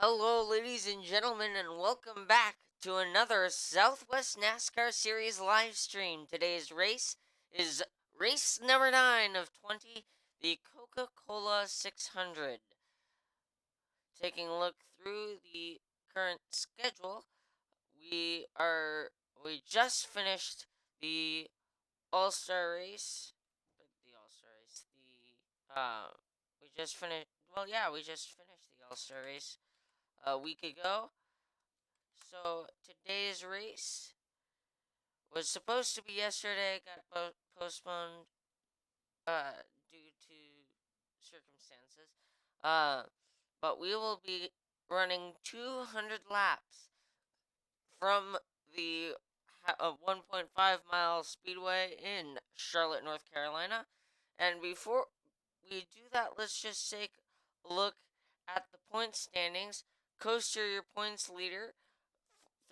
Hello, ladies and gentlemen, and welcome back to another Southwest NASCAR Series live stream. Today's race is race number 9 of 20, the Coca-Cola 600. Taking a look through the current schedule, we just finished the All-Star race. The All-Star race. We just finished. Well, yeah, we just finished the All-Star race a week ago. So today's race was supposed to be yesterday, got postponed due to circumstances. Uh, but we will be running 200 laps from the 1.5 mile speedway in Charlotte, North Carolina. And before we do that, let's just take a look at the point standings. Coaster, your points leader,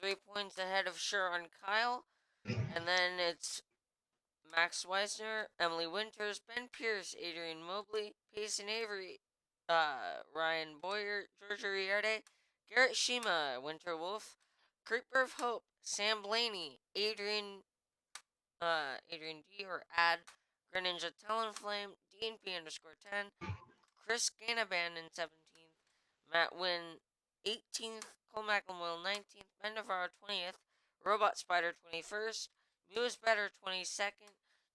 3 points ahead of Sharon Kyle. And then it's Max Weisner, Emily Winters, Ben Pierce, Adrian Mobley, Payson Avery, Ryan Boyer, Georgia Rierde, Garrett Shima, Winter Wolf, Creeper of Hope, Sam Blaney, Adrian D or Ad, Greninja Talonflame, DNP_10, Chris Ganaban in 17th, Matt Wynn 18th, Cole McElmoyle 19th, Ben Navarro 20th, Robot Spider 21st, Muse Better 22nd,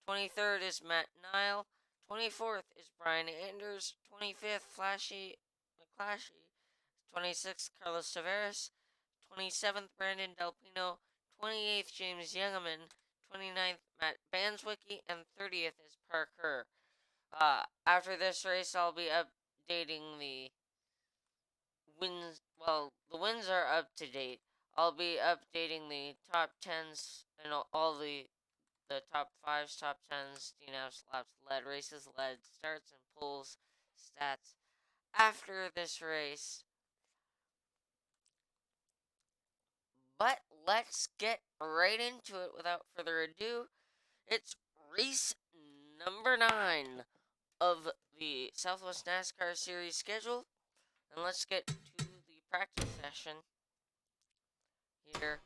23rd is Matt Nile, 24th is Brian Anders, 25th Flashy McClashy, 26th Carlos Tavares, 27th Brandon Delpino, 28th James Youngaman, 29th Matt Banswicki, and 30th is Parker. After this race, I'll be updating the wins. Well, the wins are up to date. I'll be updating the top 10s and all the top 5s, top 10s, DNFs, laps, lead, races, led, starts, and pulls stats after this race. But let's get right into it without further ado. It's race number 9 of the Southwest NASCAR Series schedule. And let's get to the practice session here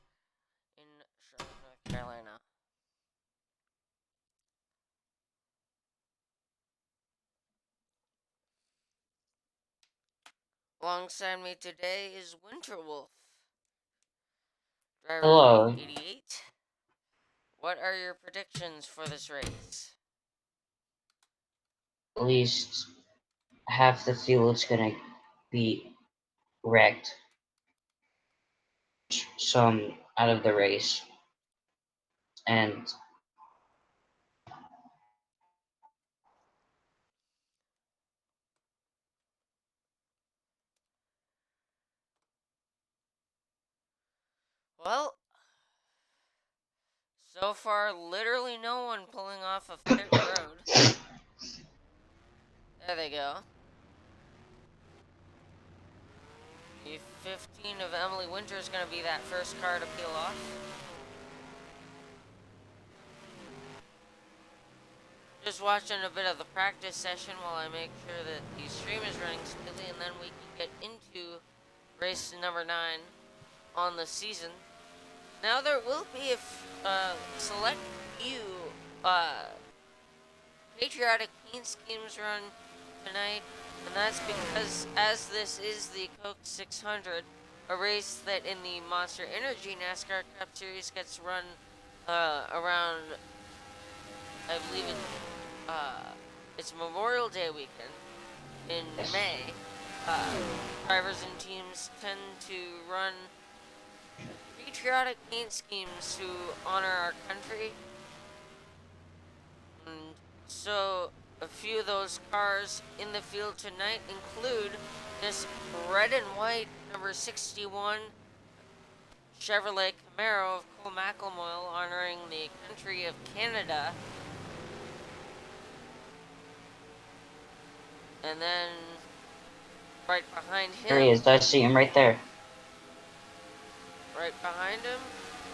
in Charlotte, North Carolina. Alongside me today is Winterwolf, driver Hello. 88. What are your predictions for this race? At least half the field's gonna be wrecked. Some out of the race. And Well, so far, literally no one pulling off of pit road. There they go. The 15 of Emily Winter is going to be that first car to peel off. Just watching a bit of the practice session while I make sure that the stream is running smoothly, and then we can get into race number 9 on the season. Now there will be a select few patriotic paint schemes run tonight, and that's because as this is the Coke 600, a race that in the Monster Energy NASCAR Cup Series gets run around, I believe it's Memorial Day weekend in May. Drivers and teams tend to run patriotic paint schemes to honor our country. And so a few of those cars in the field tonight include this red and white number 61 Chevrolet Camaro of Cole McElmoyle honoring the country of Canada. And then right behind him, there he is. I see him right there. right behind him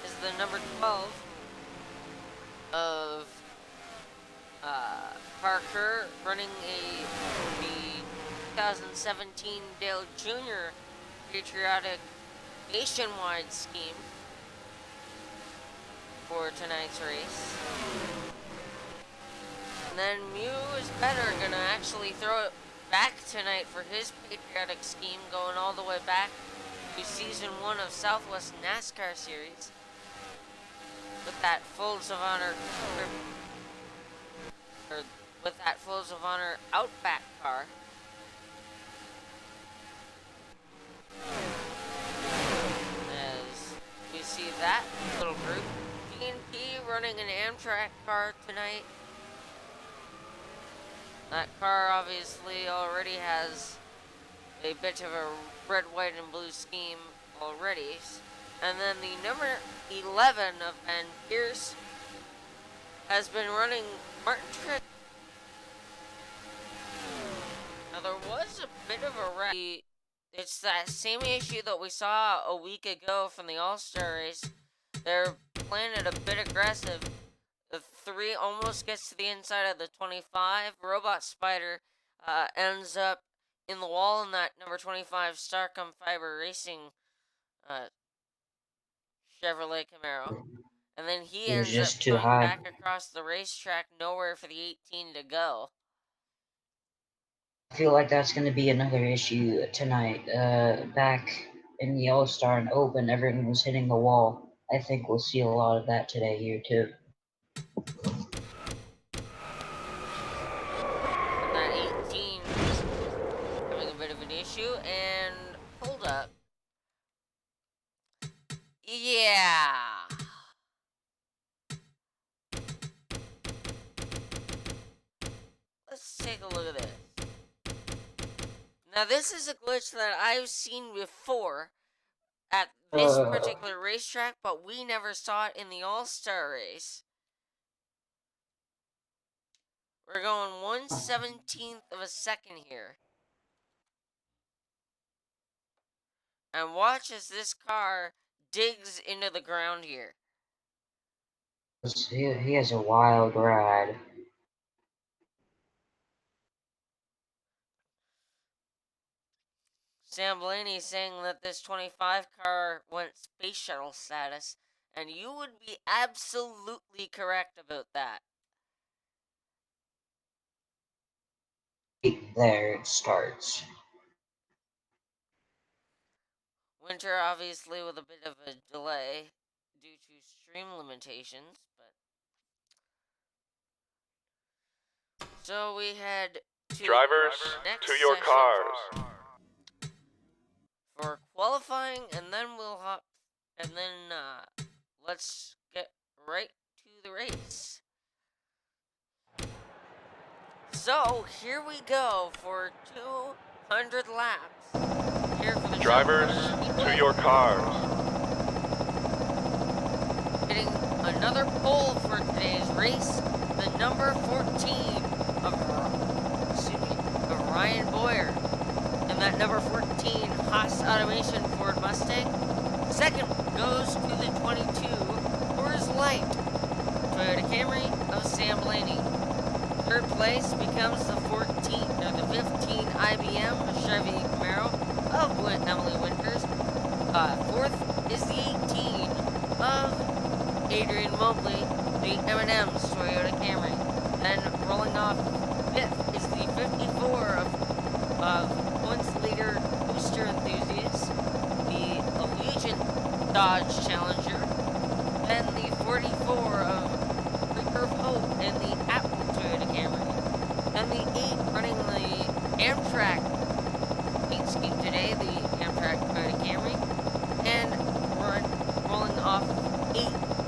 is the number 12 of Parker running the 2017 Dale Jr. patriotic nationwide scheme for tonight's race. And then Mew is better, gonna actually throw it back tonight for his patriotic scheme, going all the way back to Season 1 of Southwest NASCAR Series. With that Folds of Honor, or with that Folds of Honor Outback car. As we see that little group. D&P running an Amtrak car tonight. That car obviously already has a bit of a red, white, and blue scheme already. And then the number 11 of Ben Pierce has been running Martin Trick. Now there was a bit of a wreck. It's that same issue that we saw a week ago from the All-Star race. They're playing it a bit aggressive. The 3 almost gets to the inside of the 25. Robot Spider ends up in the wall in that number 25 Starcom Fiber Racing Chevrolet Camaro. And then he He was ends up just too coming high. back across the racetrack, nowhere for the 18 to go. I feel like that's going to be another issue tonight. Back in the All-Star and Open, everyone was hitting the wall. I think we'll see a lot of that today here, too. And that 18 having a bit of an issue, and hold up. Yeah. Let's take a look at this. Now this is a glitch that I've seen before at this particular racetrack, but we never saw it in the All-Star race. We're going 1/17th of a second here. And watch as this car digs into the ground here. He has a wild ride. Sam Blaney saying that this 25 car went space shuttle status, and you would be absolutely correct about that. There it starts. Winter, obviously, with a bit of a delay due to stream limitations, but. So we head to drivers next to your session cars for qualifying, and then we'll hop, and then let's get right to the race. So here we go for 200 laps. Here for the drivers to your cars. Getting another pole for today's race, the number 14 of Ryan Boyer. And that number 14 Haas Automation Ford Mustang. Second goes to the 22 Coors Light Toyota Camry of Sam Blaney. Third place becomes the 15 IBM Chevy Camaro of Emily Winters. Fourth is the 18 of Adrian Mobley, the M&M's Toyota Camry. Then rolling off fifth is the 54 of points leader booster enthusiast, the Allegiant Dodge Challenger. Then the 44 of Recurve Hope in the Apple Toyota Camry. Then the 8 running the Amtrak paint scheme today, the Amtrak Toyota Camry. And rolling off 8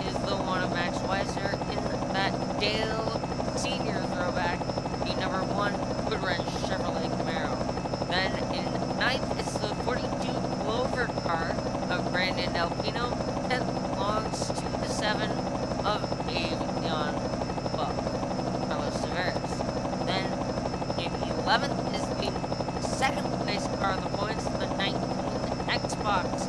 is the one of Max Weiser in that Dale Senior throwback, the number 1 Good Wrench Chevrolet Camaro. Then in 9th is the 42 Clover car of Brandon Delpino. 10th belongs to the 7 of Avion, well, Carlos Tavares. Then in 11th is the second place car on the points, the 19 Xbox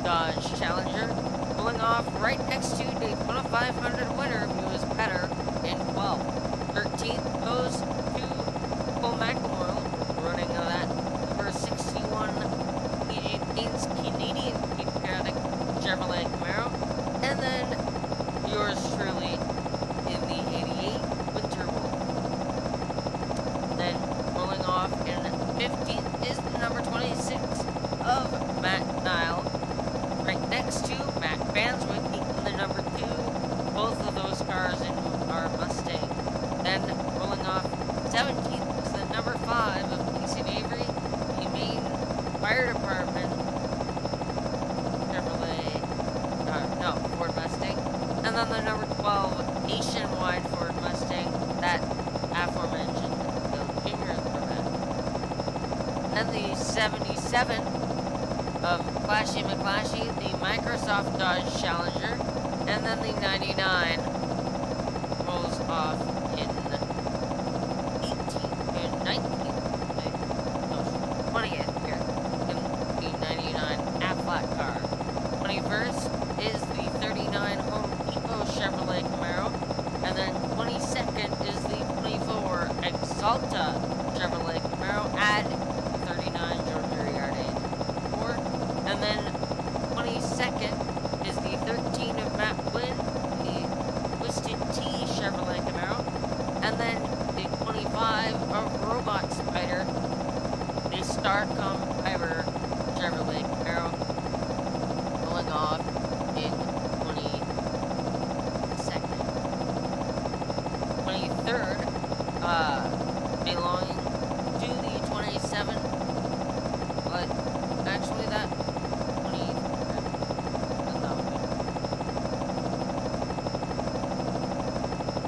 Dodge Challenger. Pulling off right next to Daytona 500 winner, who is better in 12th. 13th goes to Cole McElroy, running that number 61 PG paint yours truly in the 88 Winter Wolf. Then rolling off in 15th is the number 26 of Matt Nile. Right next to Matt Banswick in the number 2. Both of those cars in our Mustang. Then rolling off 17th is the number 5 of Casey Avery, the Maine Fire Department Chevrolet, Ford Mustang. And then the number 12 nationwide Ford Mustang, that aforementioned Dale Jr.'s Corvette. And the 77 of Clashy McClashy, the Microsoft Dodge Challenger. And then the 99 rolls off in 20th here in the 99 Aflac car. 21st is the 39 Home Depot Chevrolet Camaro, and then 22nd is the 24 Exalta Chevrolet Camaro. Add the 39 Georgia Yard 84, and then 22nd is the 13 of Matt Wynn, the Twisted T Chevrolet Camaro, and then the 25 of Robot Spider, the Starcom Fiber Chevrolet Camaro, rolling off in 22nd. 23rd, belonging to the 27, but actually that 23rd, and that would be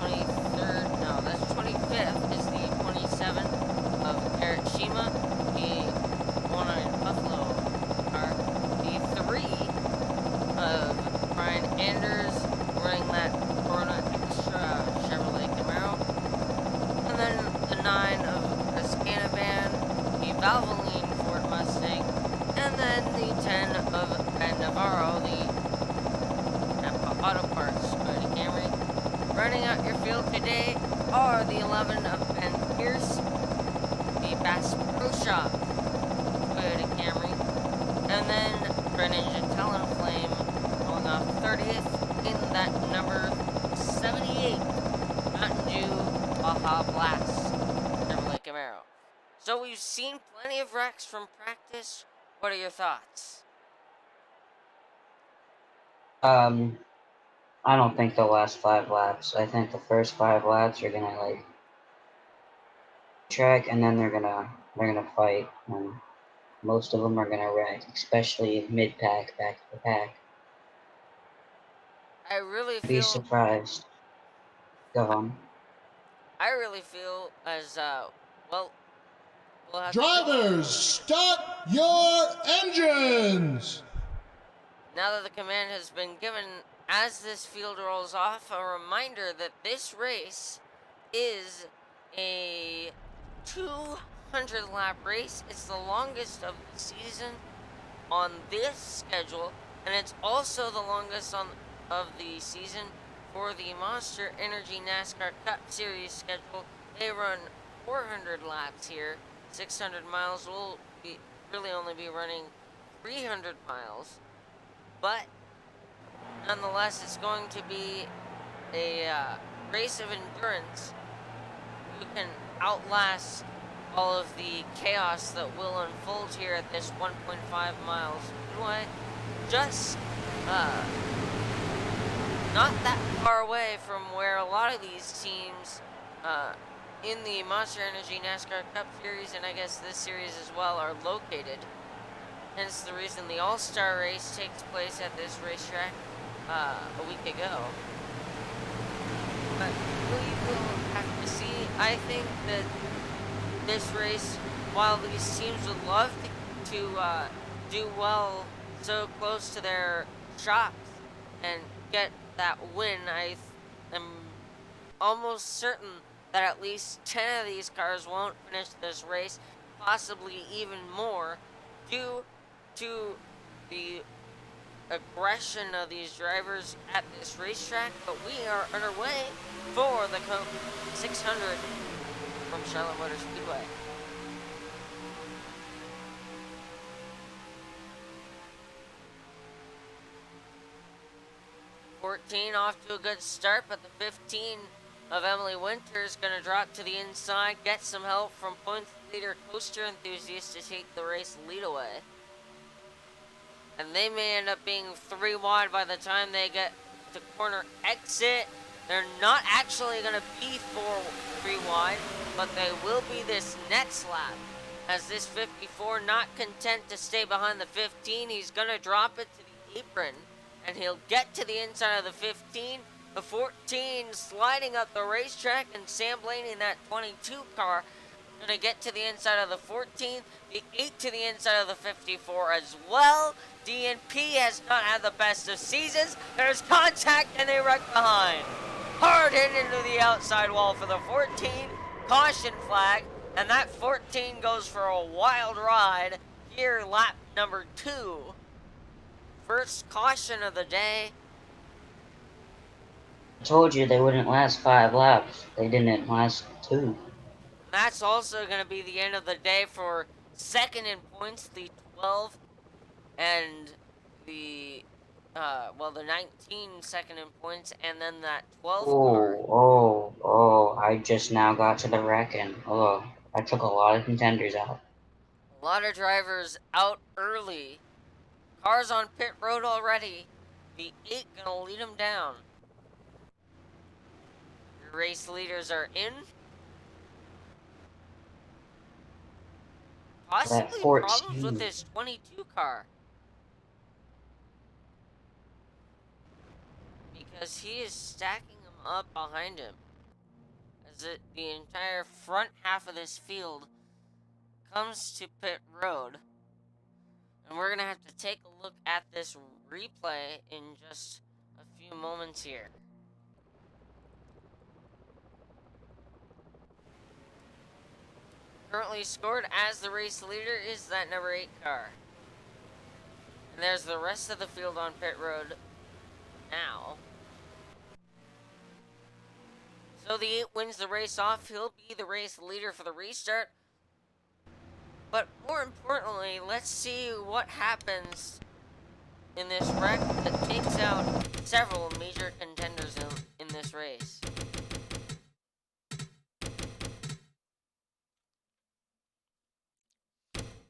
23rd, no, that's 25th is the 27 of Garrett Shima, the one-eyed Buffalo car, the 3 of Brian Anders wearing that Corona Extra Chevrolet Camaro, and then the 9 of Rascana Band, the Valvoline Ford Mustang, and then the 10 of Ben Navarro, the Napa Auto Parts Toyota Camry. Running out your field today are the 11 of Ben Pierce, the Bass Pro Shop Toyota Camry, and then Greninja Talonflame going off 30th in that number 78 Mountain Dew Baja Blast Chevrolet Camaro. So we've seen plenty of wrecks from practice. What are your thoughts? I don't think they'll last 5 laps. I think the first 5 laps are gonna track, and then they're gonna fight, and most of them are gonna wreck, especially mid pack, back to the pack. I really Be feel surprised. Go on. I really feel as well we'll have Drivers, start your engines! now that the command has been given, as this field rolls off, a reminder that this race is a 200 lap race. It's the longest of the season on this schedule, and it's also the longest of the season for the Monster Energy NASCAR Cup Series schedule. They run 400 laps here. 600 miles will really only be running 300 miles. But nonetheless, it's going to be a race of endurance. You can outlast all of the chaos that will unfold here at this 1.5 miles speedway. Just not that far away from where a lot of these teams in the Monster Energy NASCAR Cup Series, and I guess this series as well, are located. Hence the reason the All-Star race takes place at this racetrack a week ago. But we will have to see. I think that this race, while these teams would love to do well so close to their shops and get that win, I am almost certain that at least 10 of these cars won't finish this race, possibly even more, due to the aggression of these drivers at this racetrack. But we are underway for the Coke 600 from Charlotte Motor Speedway. 14 off to a good start, but the 15 of Emily Winter is going to drop to the inside, get some help from points leader Coaster Enthusiast to take the race lead away. And they may end up being 3 wide by the time they get to corner exit. They're not actually going to be 3 wide, but they will be this next lap. As this 54 not content to stay behind the 15, he's going to drop it to the apron. And he'll get to the inside of the 15. The 14 sliding up the racetrack, and Sam Blaney in that 22 car going to get to the inside of the 14. The 8 to the inside of the 54 as well. DNP has not had the best of seasons. There's contact and they wreck behind. Hard hit into the outside wall for the 14. Caution flag. And that 14 goes for a wild ride here, lap number 2. First caution of the day. I told you they wouldn't last 5 laps. They didn't last 2. That's also going to be the end of the day for second in points, the 12 and the, the 19 second in points, and then that 12 car. I just now got to the wrecking. Oh, I took a lot of contenders out. A lot of drivers out early. Cars on pit road already. The 8 going to lead them down. The race leaders are in. Possibly problems with this 22 car. Because he is stacking them up behind him. As the entire front half of this field comes to pit road. And we're going to have to take a look at this replay in just a few moments here. Currently scored as the race leader is that number 8 car. And there's the rest of the field on pit road now. So the 8 wins the race off. He'll be the race leader for the restart. But more importantly, let's see what happens in this wreck that takes out several major contenders in this race.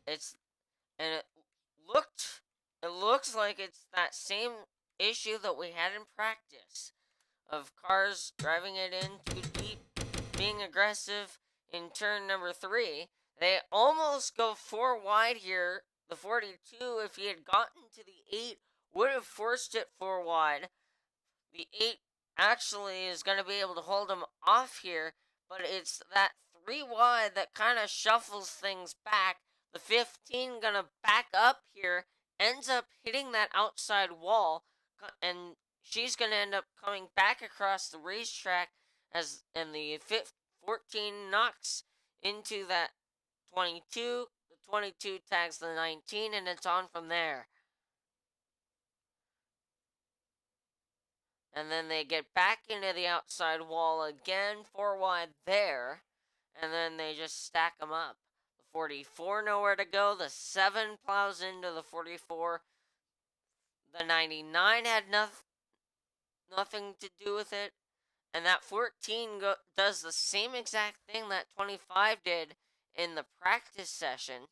It looks like it's that same issue that we had in practice of cars driving it in too deep, being aggressive in turn number 3. They almost go 4 wide here. The 42, if he had gotten to the 8, would have forced it 4 wide. The 8 actually is going to be able to hold him off here, but it's that 3 wide that kind of shuffles things back. The 15 going to back up here, ends up hitting that outside wall, and she's going to end up coming back across the racetrack and the 14 knocks into that 22. The 22 tags the 19, and it's on from there. And then they get back into the outside wall again, 4 wide there. And then they just stack them up. The 44 nowhere to go. The 7 plows into the 44. The 99 had nothing to do with it. And that 14 does the same exact thing that 25 did in the practice session.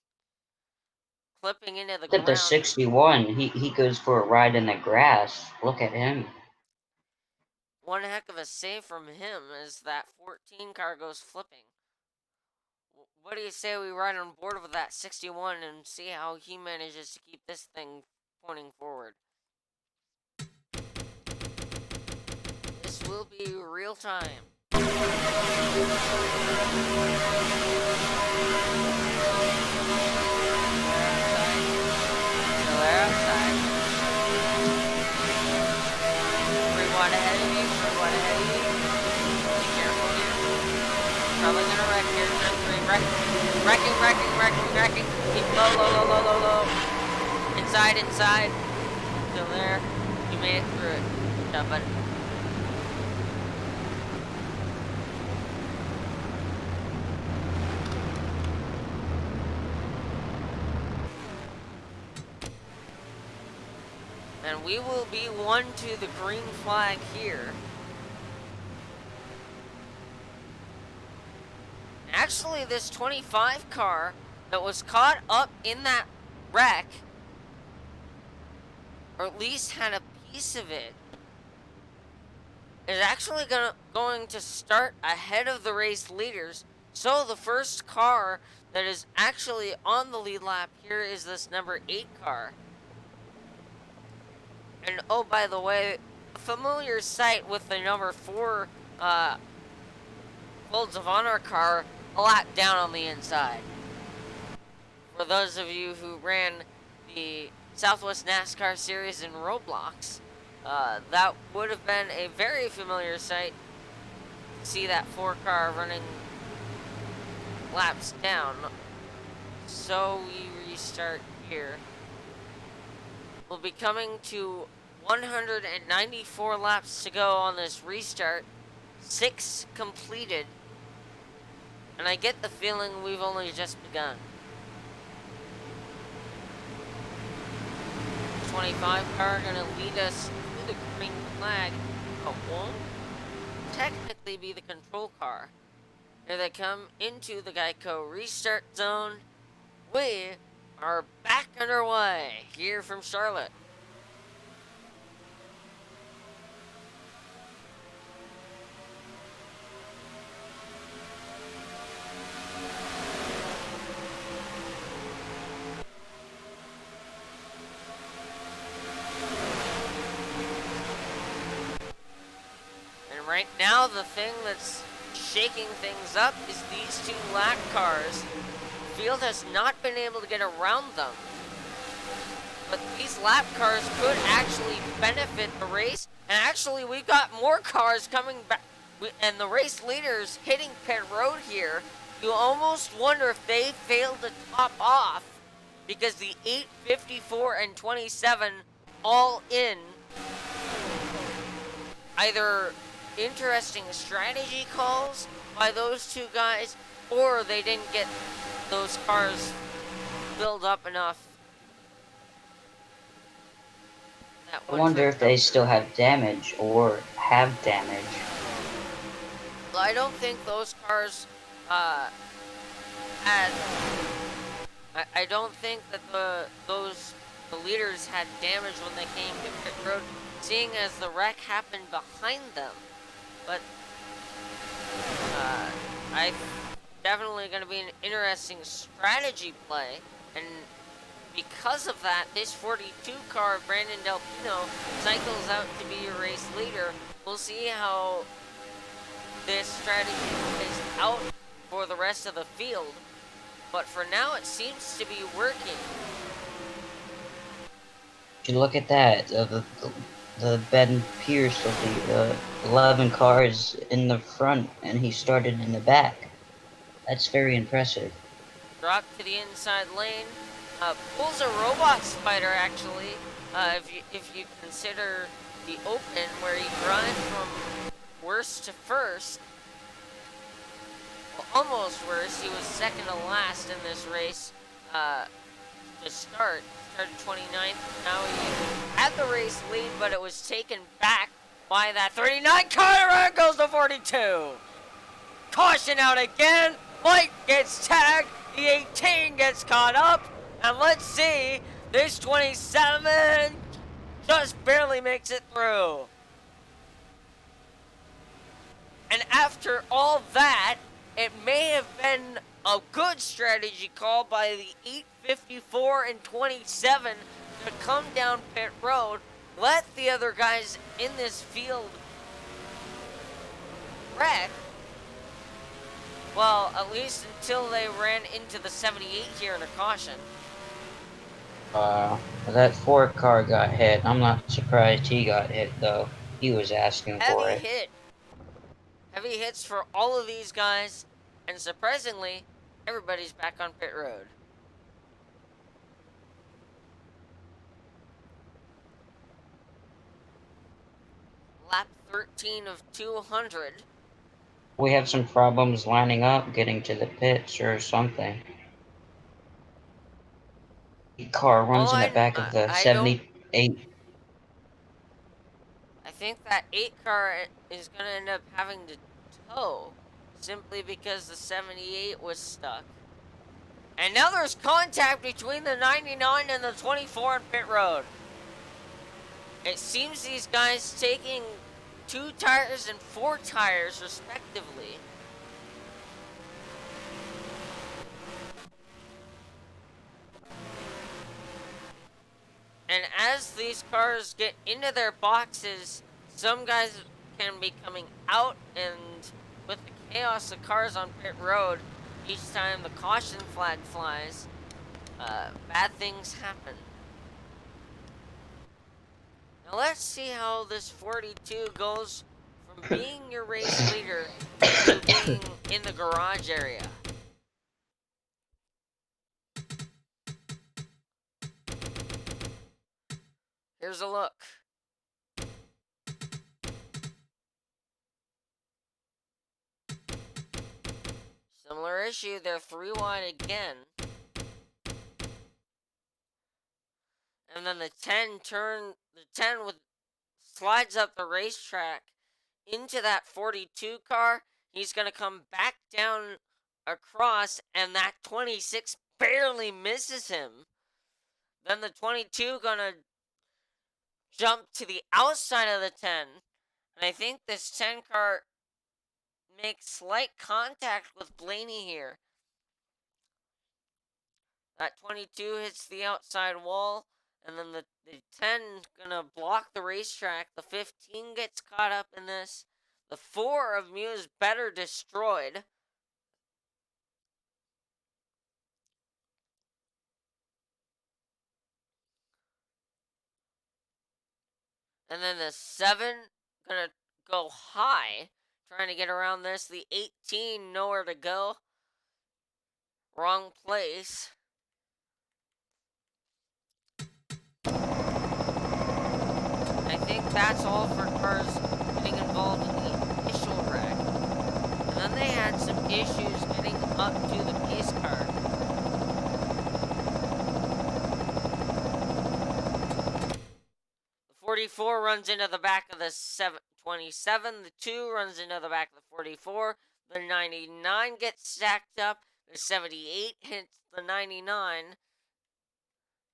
Clipping into the Look at ground. the 61. He goes for a ride in the grass. Look at him. One heck of a save from him as that 14 car goes flipping. What do you say we ride on board with that 61 and see how he manages to keep this thing pointing forward? This will be real time. They're outside. 3 wide ahead of you, 3 wide ahead of you. Be careful here. Probably gonna wreck here. Turn 3. Wrecking. Keep low. Inside. Still there. You made it through it. Good job, bud. And And we will be one to the green flag here. Actually, this 25 car that was caught up in that wreck, or at least had a piece of it, is actually going to start ahead of the race leaders. So the first car that is actually on the lead lap here is this number 8 car. And oh, by the way, a familiar sight with the number 4 Folds of Honor car a lot down on the inside. For those of you who ran the Southwest NASCAR Series in Roblox, that would have been a very familiar sight to see that 4 car running laps down. So we restart here. We'll be coming to 194 laps to go on this restart. 6 completed. And I get the feeling we've only just begun. 25 car gonna lead us to the green flag, but won't technically be the control car. Here they come into the Geico restart zone. We are back underway here from Charlotte. And right now, the thing that's shaking things up is these 2 lap cars. The field has not been able to get around them. But these lap cars could actually benefit the race. And actually, we've got more cars coming back. And the race leaders hitting pit road here. You almost wonder if they failed to top off. Because the 854 and 27 all in. Either interesting strategy calls by those 2 guys, or they didn't get those cars filled up enough. I wonder if they still have damage or have damage. Well, I don't think those cars had. I don't think that the leaders had damage when they came to pit road, seeing as the wreck happened behind them. But I definitely going to be an interesting strategy play, and because of that, this 42 car of Brandon Del Pino cycles out to be your race leader. We'll see how this strategy plays out for the rest of the field, but for now it seems to be working. You look at that, the Ben Pierce of the 11 cars in the front, and he started in the back. That's very impressive. Drop to the inside lane. Pulls a robot spider, actually, if you consider the open, where he drives from worst to first. Well, almost worst. He was second to last in this race to start. Started 29th. Now he had the race lead, but it was taken back by that 39 car. Around goes to 42. Caution out again. White gets tagged. The 18 gets caught up. And let's see, this 27 just barely makes it through. And after all that, it may have been a good strategy call by the 854 and 27 to come down pit road, let the other guys in this field wreck. Well, at least until they ran into the 78 here in a caution. That 4 car got hit. I'm not surprised he got hit, though. He was asking for it. Heavy hits for all of these guys, and surprisingly, everybody's back on pit road. Lap 13 of 200. We have some problems lining up, getting to the pits or something. The car runs in the back of the 78. think that 8 car is going to end up having to tow simply because the 78 was stuck. And now there's contact between the 99 and the 24 on pit road. It seems these guys taking 2 tires and 4 tires respectively. And as these cars get into their boxes, some guys can be coming out, and with the chaos of cars on pit road, each time the caution flag flies, bad things happen. Now let's see how this 42 goes from being your race leader to being in the garage area. Here's a look. Similar issue, they're 3 wide again. And then the 10 slides up the racetrack into that 42 car. He's going to come back down across, and that 26 barely misses him. Then the 22 going to jump to the outside of the 10. And I think this 10 car makes slight contact with Blaney here. That 22 hits the outside wall, and then the 10 gonna block the racetrack. The 15 gets caught up in this. The 4 of Muse better destroyed. And then the 7 gonna go high, trying to get around this. The 18 nowhere to go. Wrong place. I think that's all for cars getting involved in the initial wreck. And then they had some issues getting up to the pace car. The 44 runs into the back of the 27. The 2 runs into the back of the 44. The 99 gets stacked up. The 78 hits the 99.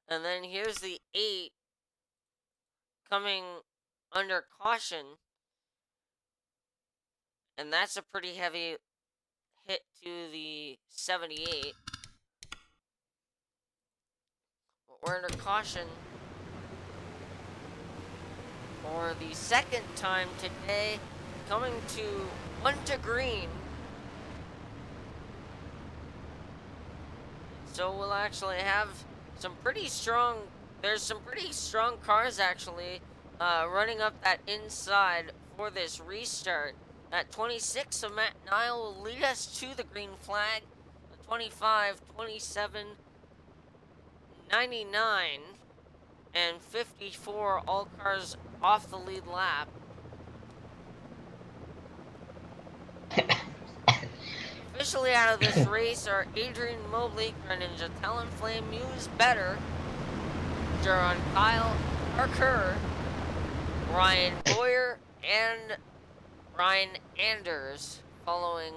And then here's the 8 coming under caution. And that's a pretty heavy hit to the 78. But we're under caution for the second time today, coming to 1 to green. So we'll actually have some pretty strong, there's some pretty strong cars actually running up that inside for this restart. That 26 of Matt Nile will lead us to the green flag. The 25, 27, 99, and 54, all cars off the lead lap. Officially out of this race are Adrian Mobley, Greninja Talonflame, Muse Better, Jaron Kyle, Parker, Ryan Boyer, and Ryan Anders, following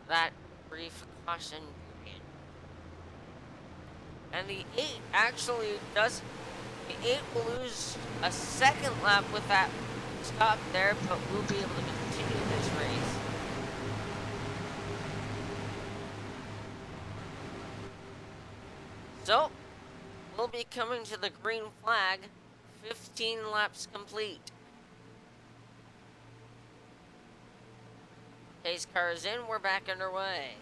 that brief caution period. And the 8 actually does, the 8 will lose a second lap with that stop there, but will be able to continue this race. So, we'll be coming to the green flag, 15 laps complete. Pace car is in, we're back underway.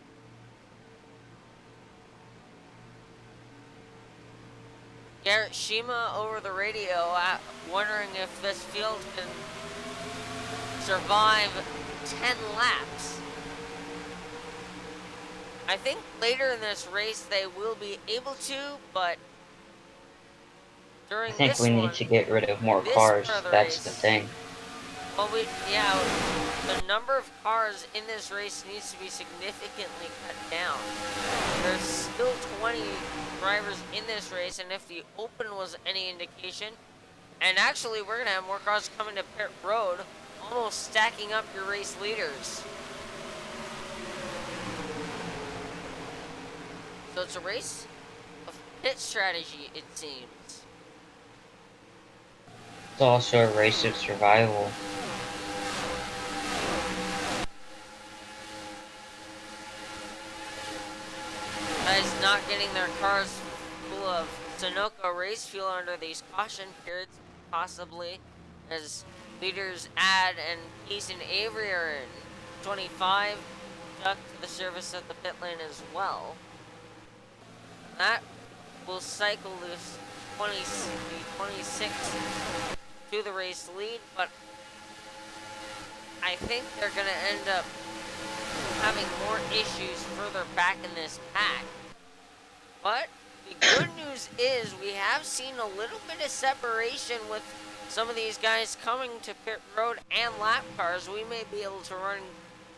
Garrett Shima over the radio, wondering if this field can survive 10 laps. I think later in this race they will be able to, but during I think we need to get rid of more cars. That's the thing. Well, the number of cars in this race needs to be significantly cut down. There's still 20 drivers in this race, and if the open was any indication, And actually, we're going to have more cars coming to pit road, almost stacking up your race leaders. So it's a race of pit strategy, it seems. It's also a race of survival. Guys not getting their cars full of Sunoco race fuel under these caution periods, possibly, as leaders Ad and Keys and Avery are in 25, duck to the service of the pit lane as well. That will cycle this 26 to the race lead, but I think they're going to end up having more issues further back in this pack. But the good news is we have seen a little bit of separation with some of these guys coming to pit road and lap cars. We may be able to run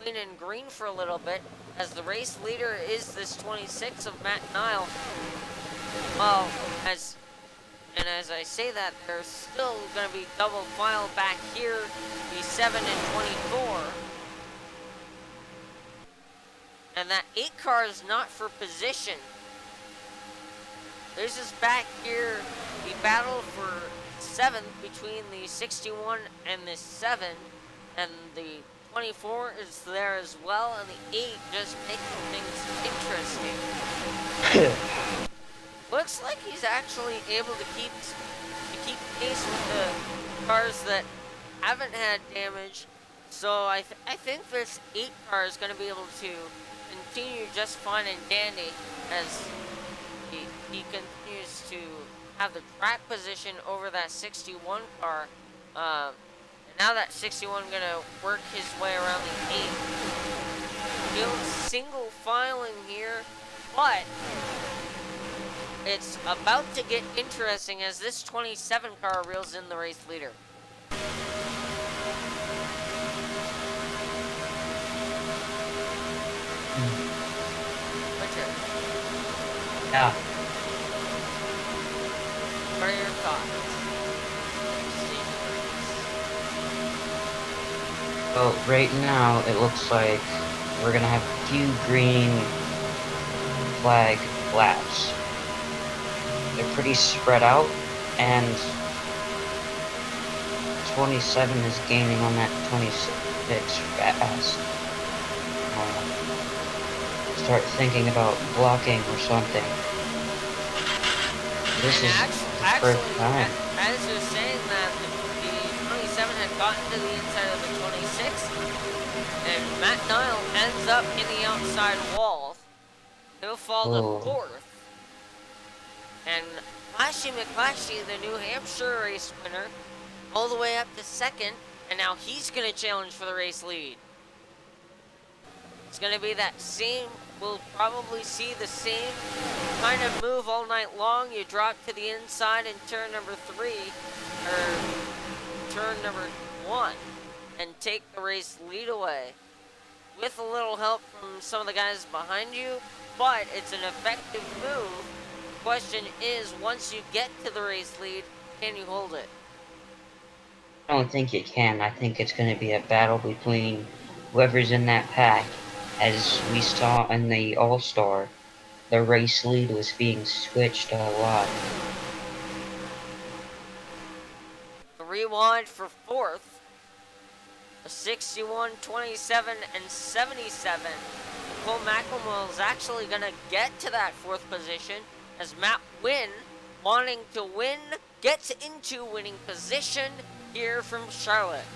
clean and green for a little bit, as the race leader is this 26 of Matt Nile. Well, as I say that, there's still going to be double file back here, the 7 and 24. And that 8 car is not for position. This is back here, the battle for 7th between the 61 and the 7, and the 24 is there as well, and the 8 just making things interesting. Looks like he's actually able to keep pace with the cars that haven't had damage. So I think this 8 car is going to be able to continue just fine and dandy as he continues to have the track position over that 61 car. And now that 61 going to work his way around the 8. Still single filing here, but it's about to get interesting as this 27 car reels in the race leader. Richard. Yeah. What are your thoughts? Well, right now it looks like we're gonna have a few green flag laps. They're pretty spread out, and 27 is gaining on that 26 fast. Start thinking about blocking or something. This is the first time. As you're saying that, the 27 had gotten to the inside of the 26, and Matt Nile ends up in the outside wall. He'll fall to 4th. And Flashy McFlashy, the New Hampshire race winner, all the way up to 2nd, and now he's going to challenge for the race lead. It's going to be that same, we'll probably see the same kind of move all night long. You drop to the inside in turn number 3, or turn number 1, and take the race lead away. With a little help from some of the guys behind you, but it's an effective move. The question is, once you get to the race lead, can you hold it? I don't think it can. I think it's going to be a battle between whoever's in that pack. As we saw in the All-Star, the race lead was being switched a lot. The rewind for 4th. 61, 27, and 77. Nicole McElmore is actually going to get to that 4th position as Matt Wynn, wanting to win, gets into winning position here from Charlotte.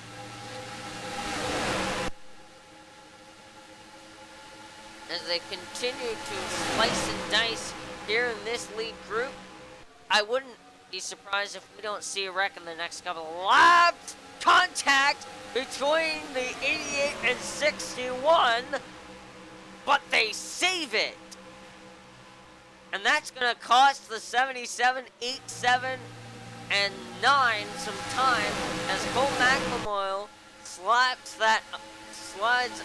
As they continue to slice and dice here in this lead group, I wouldn't be surprised if we don't see a wreck in the next couple of laps. Contact between the 88 and 61, but they save it. And that's going to cost the 77, 8, 7, and 9 some time as Cole McElmoyle slides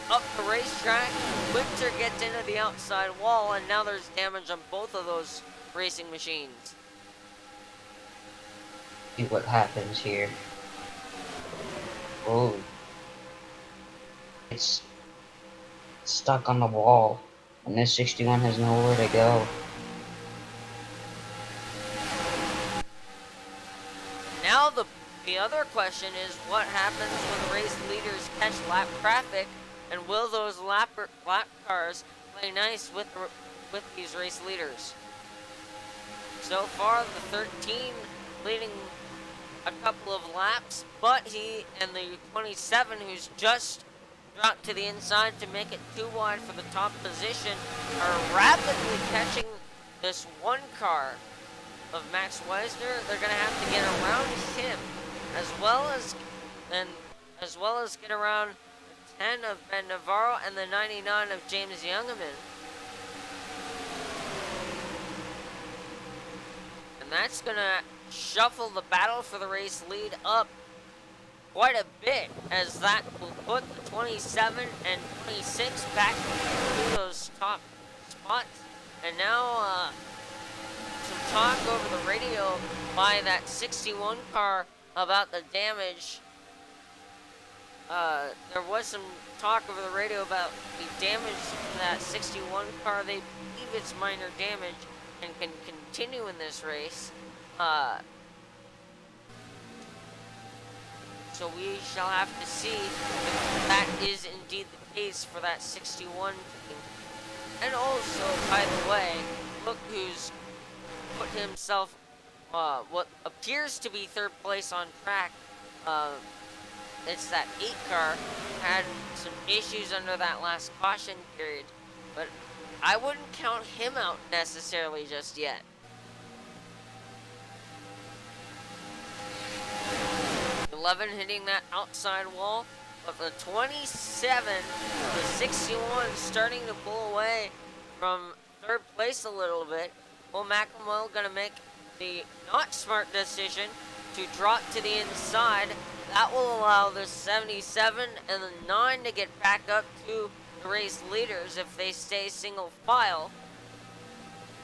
up the racetrack. Winter gets into the outside wall, and now there's damage on both of those racing machines. See what happens here. Oh, it's stuck on the wall, and this 61 has nowhere to go. Now the other question is what happens when the race leaders catch lap traffic, and will those lap cars play nice with these race leaders? So far, the 13 leading a couple of laps, but he and the 27, who's just dropped to the inside to make it too wide for the top position, are rapidly catching this one car of Max Weisner. They're going to have to get around him, as well as get around the 10 of Ben Navarro and the 99 of James Youngeman. And that's going to shuffle the battle for the race lead up quite a bit, as that will put the 27 and 26 back to those top spots. And now some talk over the radio by that 61 car about the damage. There was some talk over the radio about the damage to that 61 car. They believe it's minor damage and can continue in this race. So we shall have to see if that is indeed the case for that 61 team. And also, by the way, look who's put himself what appears to be third place on track. It's that 8 car. Had some issues under that last caution period, but I wouldn't count him out necessarily just yet. The 11 hitting that outside wall, but the 27, the 61 starting to pull away from third place a little bit. Well, McElmoyle gonna make the not smart decision to drop to the inside. That will allow the 77 and the 9 to get back up to the race leaders if they stay single file.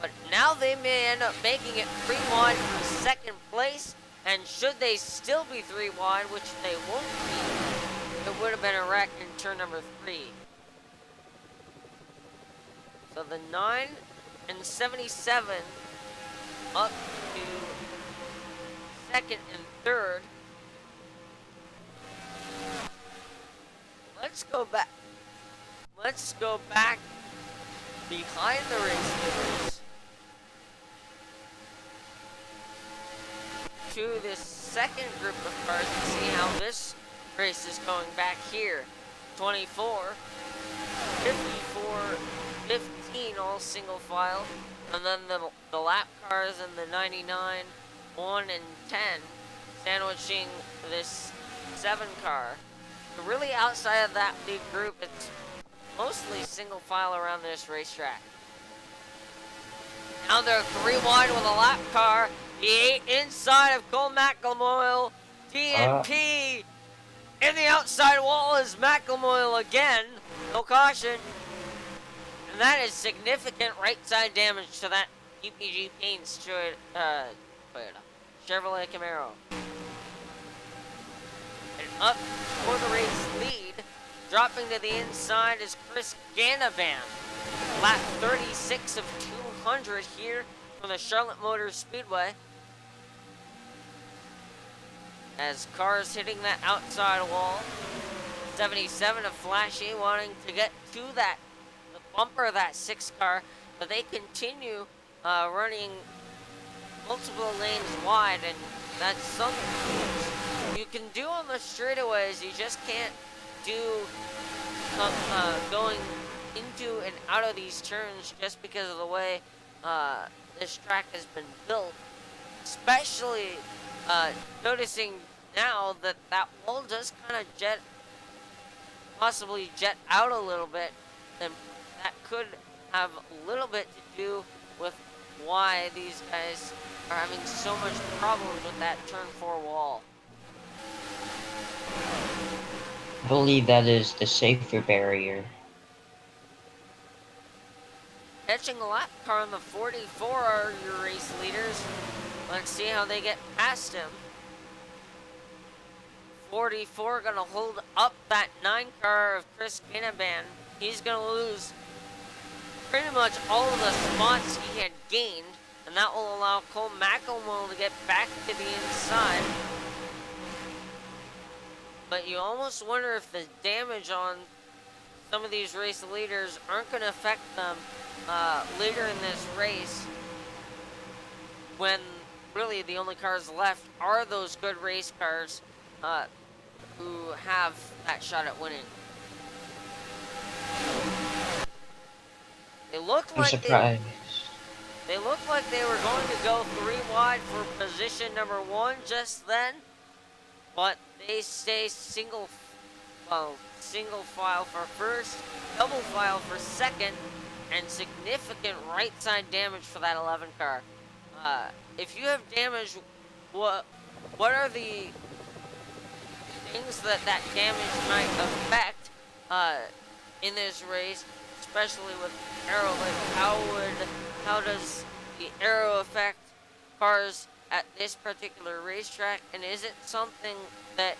But now they may end up making it 3 wide for second place, and should they still be 3 wide, which they won't be, it would have been a wreck in turn number 3. So the 9 and 77 up to second and third. Let's go back behind the race leaders to this second group of cars and see how this race is going back here. 24, 54, 15 all single file, and then the lap cars and the 99, 1 and 10 sandwiching this 7 car. So really outside of that big group, it's mostly single file around this racetrack. Now they're 3 wide with a lap car. The 8 inside of Cole McElmoyle. DNP in the outside wall is McElmoyle again. No caution. And that is significant right side damage to that UPG Paints Chevrolet Camaro. And up for the race lead, dropping to the inside is Chris Ganavan. Lap 36 of 200 here from the Charlotte Motor Speedway. As cars hitting that outside wall. 77 of Flashy wanting to get to the bumper of that 6 car, but they continue running multiple lanes wide, and that's something you can do on the straightaways. You just can't do going into and out of these turns just because of the way this track has been built. Especially noticing now that that wall does kind of possibly jet out a little bit, and that could have a little bit to do with why these guys are having so much problems with that turn 4 wall. I believe that is the safer barrier. Catching a lap car on the 44 are your race leaders. Let's see how they get past him. 44 gonna hold up that 9 car of Chris Ginaban. He's gonna lose pretty much all of the spots he had gained, and that will allow Cole McElmore to get back to the inside. But you almost wonder if the damage on some of these race leaders aren't going to affect them later in this race, when really the only cars left are those good race cars who have that shot at winning. They looked I'm like surprised. they looked like they were going to go 3 wide for position number 1 just then, but they stay single file for first, double file for second, and significant right side damage for that 11 car. If you have damage, what are the things that damage might affect in this race, especially with aero? Like how does the aero affect cars at this particular racetrack, and is it something that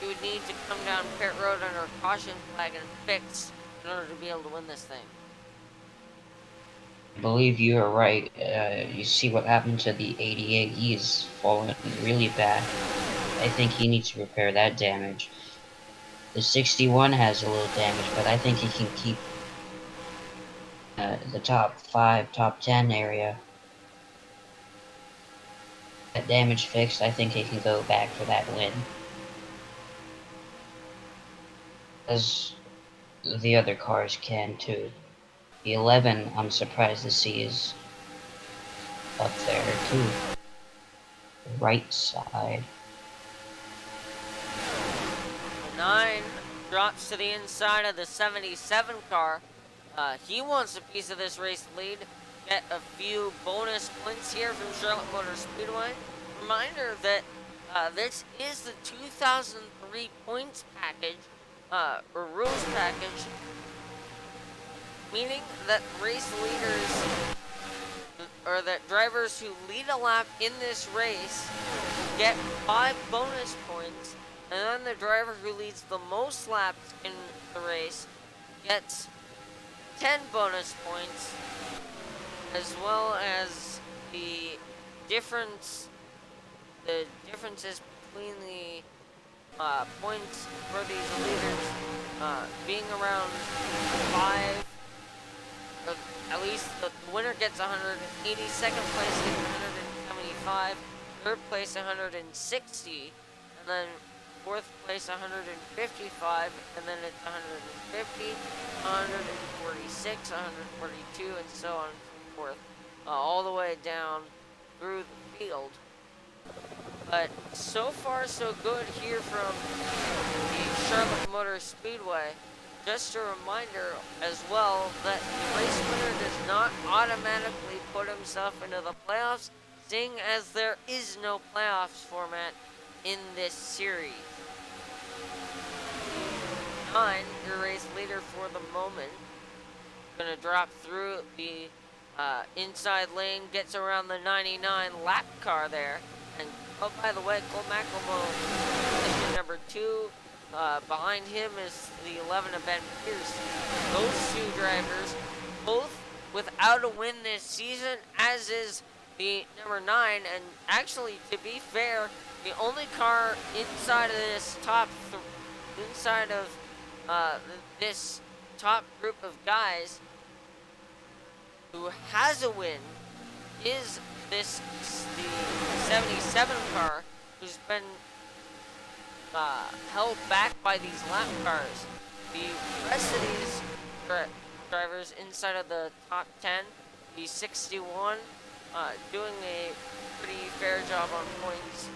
you would need to come down pit road under a caution flag and fix in order to be able to win this thing? I believe you are right. You see what happened to the 88. He is falling really bad. I think he needs to repair that damage. The 61 has a little damage, but I think he can keep the top 5, top 10 area. That damage fixed, I think he can go back for that win. As the other cars can too. The 11, I'm surprised to see is up there too. The right side. 9 drops to the inside of the 77 car. He wants a piece of this race lead. Get a few bonus points here from Charlotte Motor Speedway. Reminder that this is the 2003 points package, or rules package, meaning that race leaders, or that drivers who lead a lap in this race get 5 bonus points, and then the driver who leads the most laps in the race gets 10 bonus points, as well as the differences between the points for these leaders being around 5. At least the winner gets 180, second place gets 175, third place 160, and then fourth place 155, and then it's 150, 146, 142, and so on and so forth, all the way down through the field. But so far so good here from the Charlotte Motor Speedway. Just a reminder as well that the race winner does not automatically put himself into the playoffs, seeing as there is no playoffs format in this series. 9, your race leader for the moment, gonna drop through the inside lane, gets around the 99 lap car there, and oh, by the way, Cole McElmore, position number 2. Behind him is the 11 of Ben Pierce. Those 2 drivers, both without a win this season, as is the number 9. And actually, to be fair, the only car inside of this this top group of guys who has a win is the 77 car, who's been held back by these lap cars. The rest of these drivers inside of the top 10, the 61, doing a pretty fair job on points.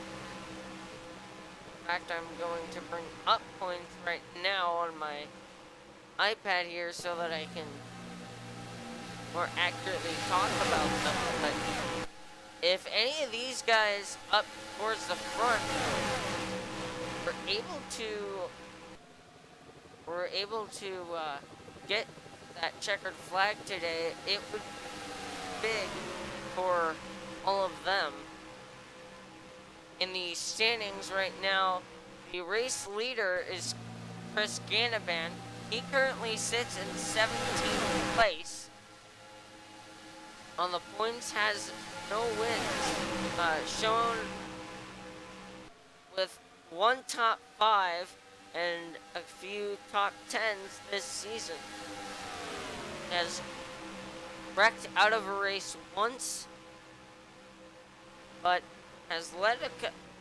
In fact, I'm going to bring up points right now on my iPad here so that I can more accurately talk about them. But if any of these guys up towards the front were able to get that checkered flag today, it would be big for all of them. In the standings right now, the race leader is Chris Ganaban. He currently sits in 17th place. On the points, has no wins, shown with one top 5 and a few top 10s this season. Has wrecked out of a race once, but has led a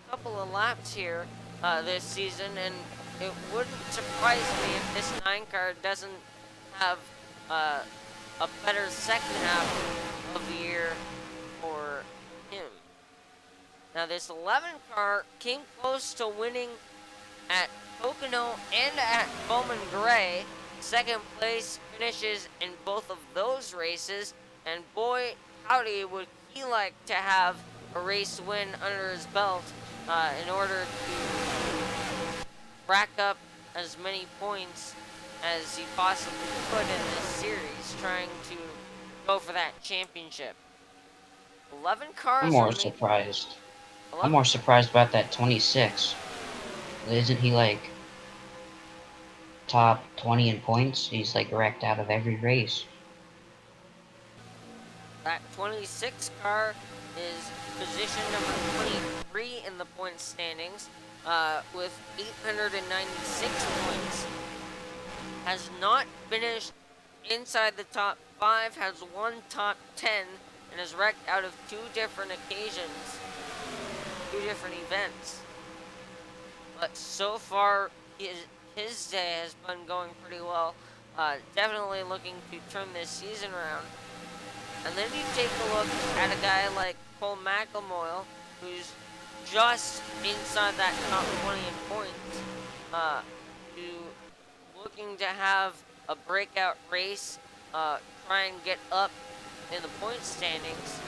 couple of laps here this season, and it wouldn't surprise me if this 9 car doesn't have a better second half of the year for him. Now this 11 car came close to winning at Pocono and at Bowman Gray. Second place finishes in both of those races, and boy howdy would he like to have a race win under his belt in order to rack up as many points as he possibly could in this series, trying to go for that championship. 11 cars I'm more remain. surprised. 11? I'm more surprised about that 26. Isn't he like top 20 in points? He's like wrecked out of every race. That 26 car is position number 23 in the point standings with 896 points. Has not finished inside the top 5, has one top 10, and is wrecked out of 2 different occasions, 2 different events. But so far, his day has been going pretty well. Definitely looking to turn this season around. And then you take a look at a guy like Cole McElmoyle, who's just inside that top 20 in points, looking to have a breakout race, try and get up in the point standings.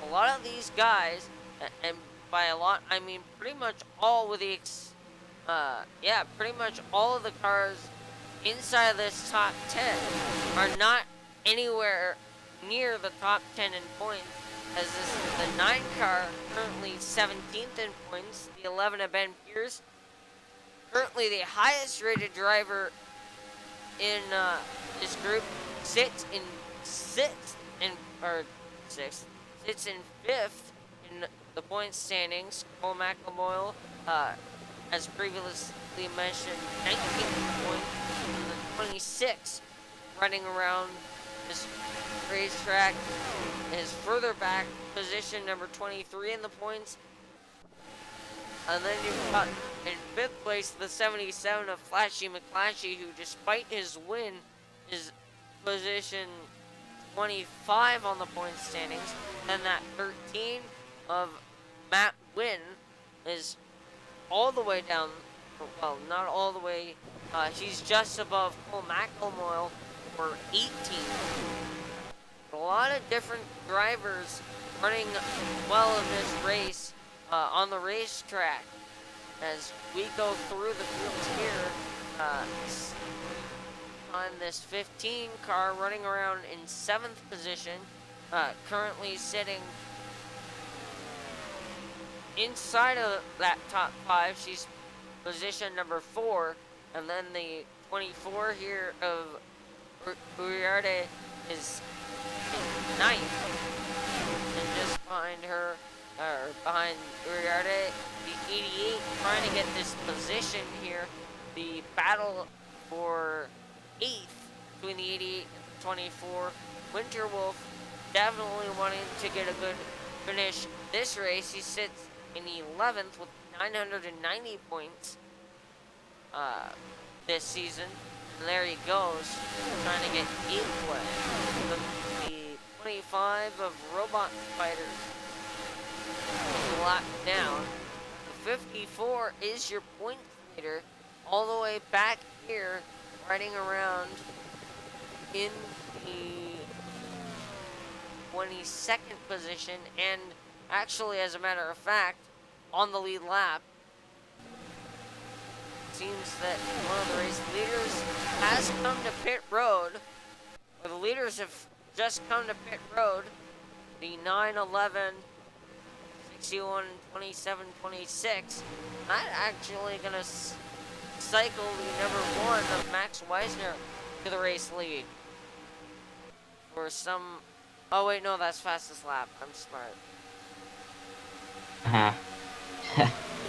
A lot of these guys, and by a lot, I mean pretty much all with the, pretty much all of the cars inside of this top 10 are not anywhere near the top 10 in points, as this is the 9 car, currently 17th in points, the 11 of Ben Pierce, currently the highest rated driver in this group, sits in 5th in the point standings. Cole McElmoyle, as previously mentioned, 19th point, and 26 running around this racetrack. Is further back, position number 23 in the points. And then you've got in 5th place the 77 of Flashy McClashy, who despite his win is position 25 on the point standings. Then that 13 of Matt Wynn is all the way down, well, not all the way, he's just above Cole McElmoyle for 18. A lot of different drivers running well in this race on the racetrack. As we go through the fields here, on this 15 car running around in 7th position, currently sitting inside of that top 5. She's position number 4, and then the 24 here of Uriarte is 9th, and just behind her, or behind Uriarte, the 88 trying to get this position here. The battle for 8th between the 88 and the 24. Winterwolf definitely wanting to get a good finish this race. He sits in 11th with 990 points this season. And there he goes, trying to get 8th place. The 25 of Robot Spiders locked down. The 54 is your point leader, all the way back here, riding around in the 22nd position, and actually, as a matter of fact, on the lead lap. Seems that one of the race leaders has come to pit road, or the leaders have just come to pit road. The 911 61, 27, 26. Not actually gonna cycle the number 1 of Max Weisner to the race lead. For some... Oh wait, no, that's fastest lap. I'm smart.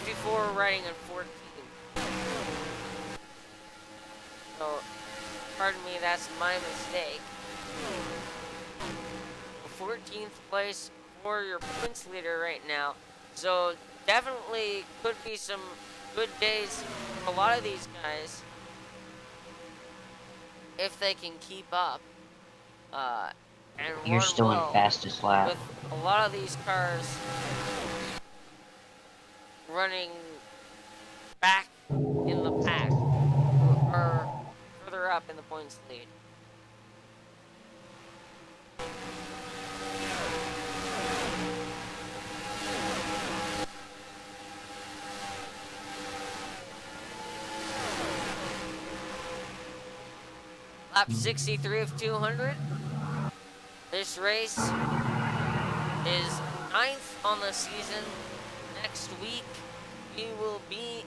54 riding in 14. So, pardon me, that's my mistake. 14th place for your points leader right now. So, definitely could be some good days for a lot of these guys if they can keep up and You're run still in well fastest lap. with a lot of these cars running back in the pack or further up in the points lead. Lap 63 of 200. This race is 9th on the season. Next week, we will be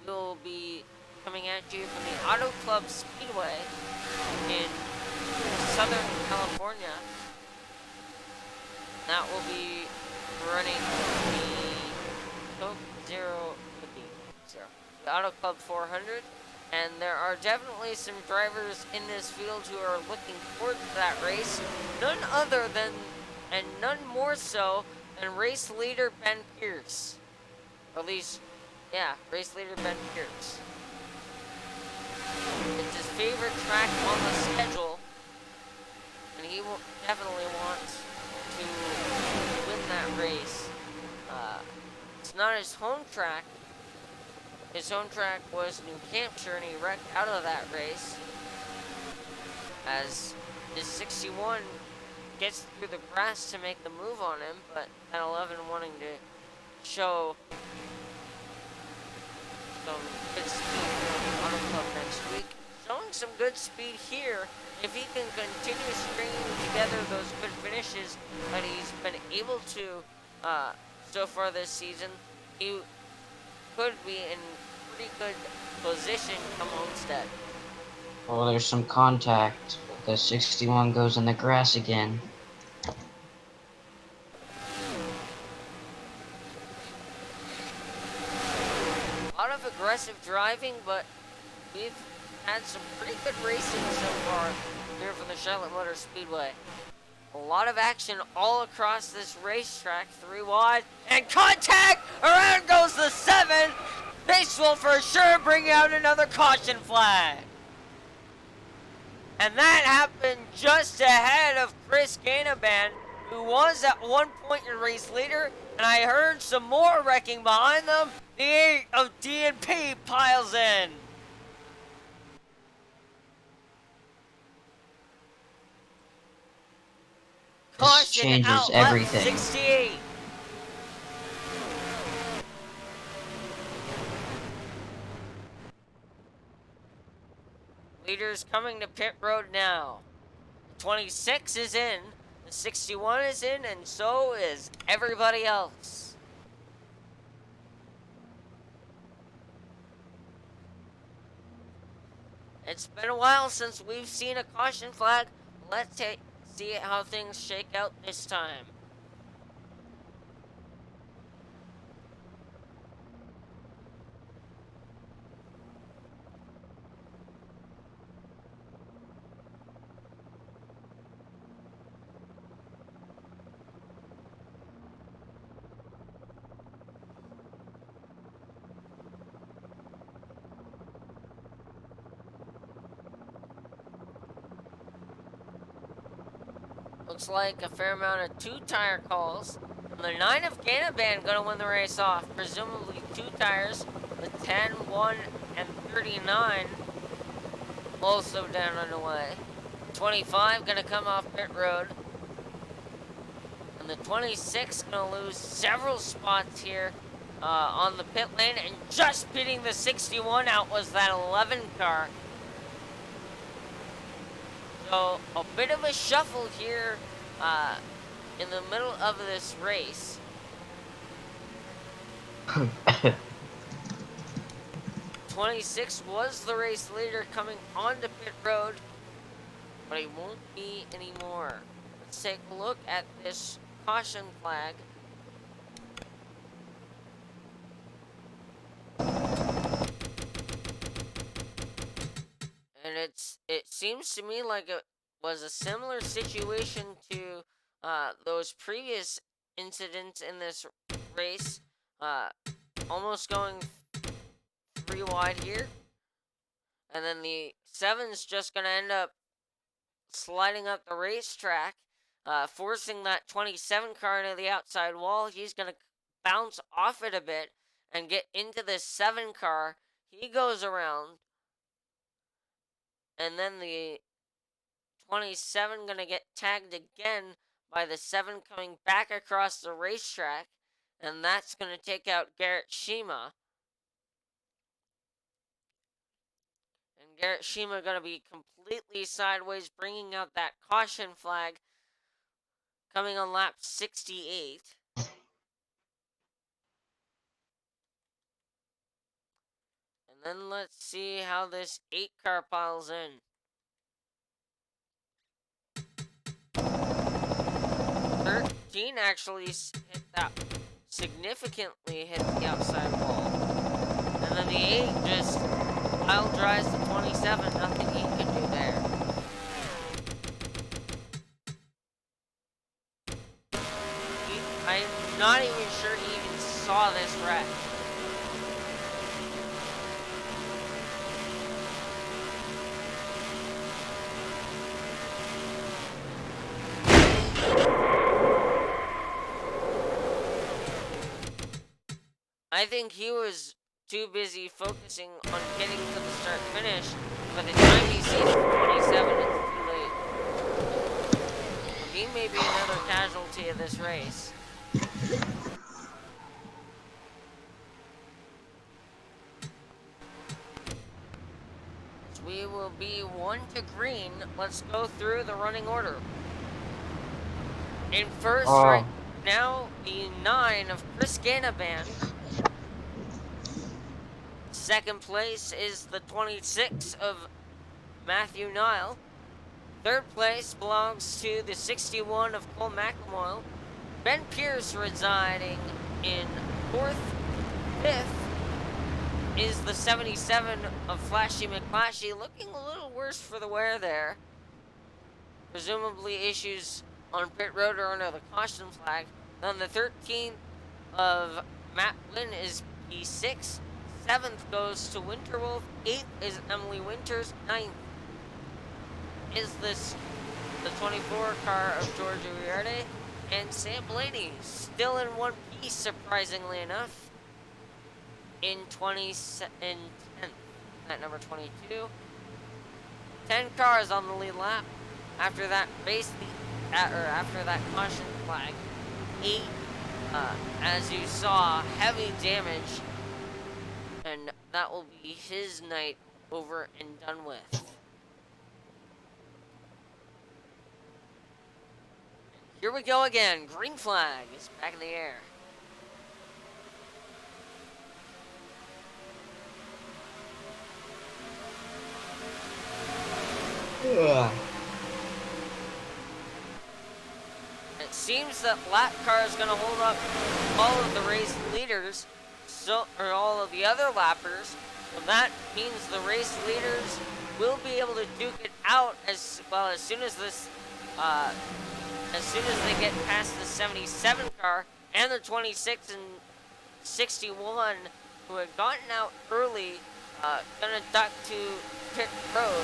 we'll be coming at you from the Auto Club Speedway in Southern California. That will be running the Coke the Auto Club 400. And there are definitely some drivers in this field who are looking forward to that race. None other than, and none more so, than race leader Ben Pierce. Or at least, yeah, race leader Ben Pierce. It's his favorite track on the schedule. And he will definitely wants to win that race. It's not his home track. His home track was New Hampshire, and he wrecked out of that race as his 61 gets through the grass to make the move on him, but at 11 wanting to show some good speed for the Auto Club next week. Showing some good speed here. If he can continue stringing together those good finishes that he's been able to so far this season, he could be in pretty good position come Homestead. Well, there's some contact. The 61 goes in the grass again. A lot of aggressive driving, but we've had some pretty good racing so far here from the Charlotte Motor Speedway. A lot of action all across this racetrack, 3 wide, and contact! Around goes the 7! This will for sure bring out another caution flag. And that happened just ahead of Chris Ganaban, who was at one point your race leader, and I heard some more wrecking behind them. The 8 of D&P piles in. This Caution changes out, everything. left 68. Leaders coming to pit road now. 26 is in, the 61 is in, and so is everybody else. It's been a while since we've seen a caution flag. Let's see how things shake out this time. Looks like a fair amount of 2-tire calls. And the 9 of Ganaban gonna win the race off. Presumably 2 tires. The 10, 1, and 39 also down and away. 25 gonna come off pit road. And the 26 gonna lose several spots here on the pit lane. And just pitting the 61 out was that 11 car. So, a bit of a shuffle here in the middle of this race. 26 was the race leader coming onto pit road, but he won't be anymore. Let's take a look at this caution flag. And it seems to me like it was a similar situation to those previous incidents in this race. Almost going 3 wide here. And then the 7's just going to end up sliding up the racetrack, forcing that 27 car into the outside wall. He's going to bounce off it a bit and get into the 7 car. He goes around. And then the 27 going to get tagged again by the 7 coming back across the racetrack. And that's going to take out Garrett Shima. And Garrett Shima going to be completely sideways, bringing out that caution flag coming on lap 68. And then let's see how this 8 car piles in. 13 actually hit that, significantly hit the outside wall. And then the 8 just pile drives the 27, nothing he can do there. I'm not even sure he even saw this wreck. I think he was too busy focusing on getting to the start finish. By the time he sees the 27, it's too late. He may be another casualty of this race. So we will be 1 to green. Let's go through the running order. In first right now, the 9 of Chris Ganaban. Second place is the 26 of Matthew Nile. Third place belongs to the 61 of Cole McElmoyle. Ben Pierce residing in fourth. Fifth is the 77 of Flashy McFlashy, looking a little worse for the wear there. Presumably issues on pit road or under the caution flag. Then the 13th of Matt Lynn is P6. 7th goes to Winterwolf. 8th is Emily Winters. 9th is the 24 car of Georgia Uriarte. And Sam Blaney still in one piece, surprisingly enough, in 10th at number 22. 10 cars on the lead lap. After that after that caution flag, 8, as you saw, heavy damage, and that will be his night over and done with. Here we go again. Green flag is back in the air. Ugh. It seems that lap car is going to hold up all of the race leaders, or all of the other lappers. So that means the race leaders will be able to duke it out as well as soon as this, as soon as they get past the 77 car and the 26 and 61 who had gotten out early, gonna duck to pit road.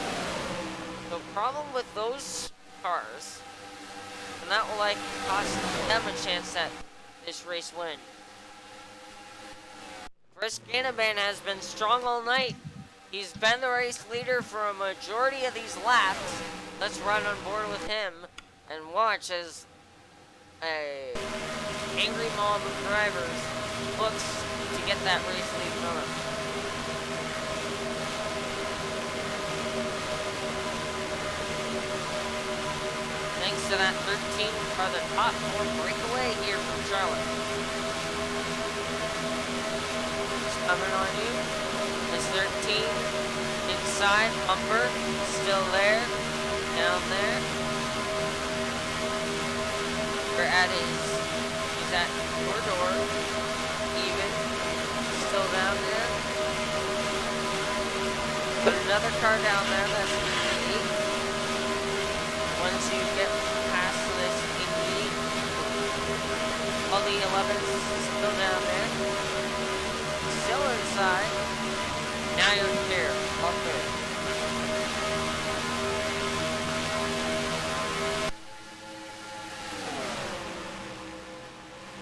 The problem with those cars, and that will like cost them a chance at this race win. Chris Ganaban has been strong all night. He's been the race leader for a majority of these laps. Let's run on board with him and watch as a angry mob of drivers looks to get that race lead from him. Thanks to to that 13 or the top 4 breakaway here from Charlotte. It's coming on you. It's 13 inside. Bumper still there. Down there. We're at he's at your door. Even. Still down there. Put another car down there. That's 88. Once you get past this 88, all the 11s still down there. Still inside. Now you're here. All good.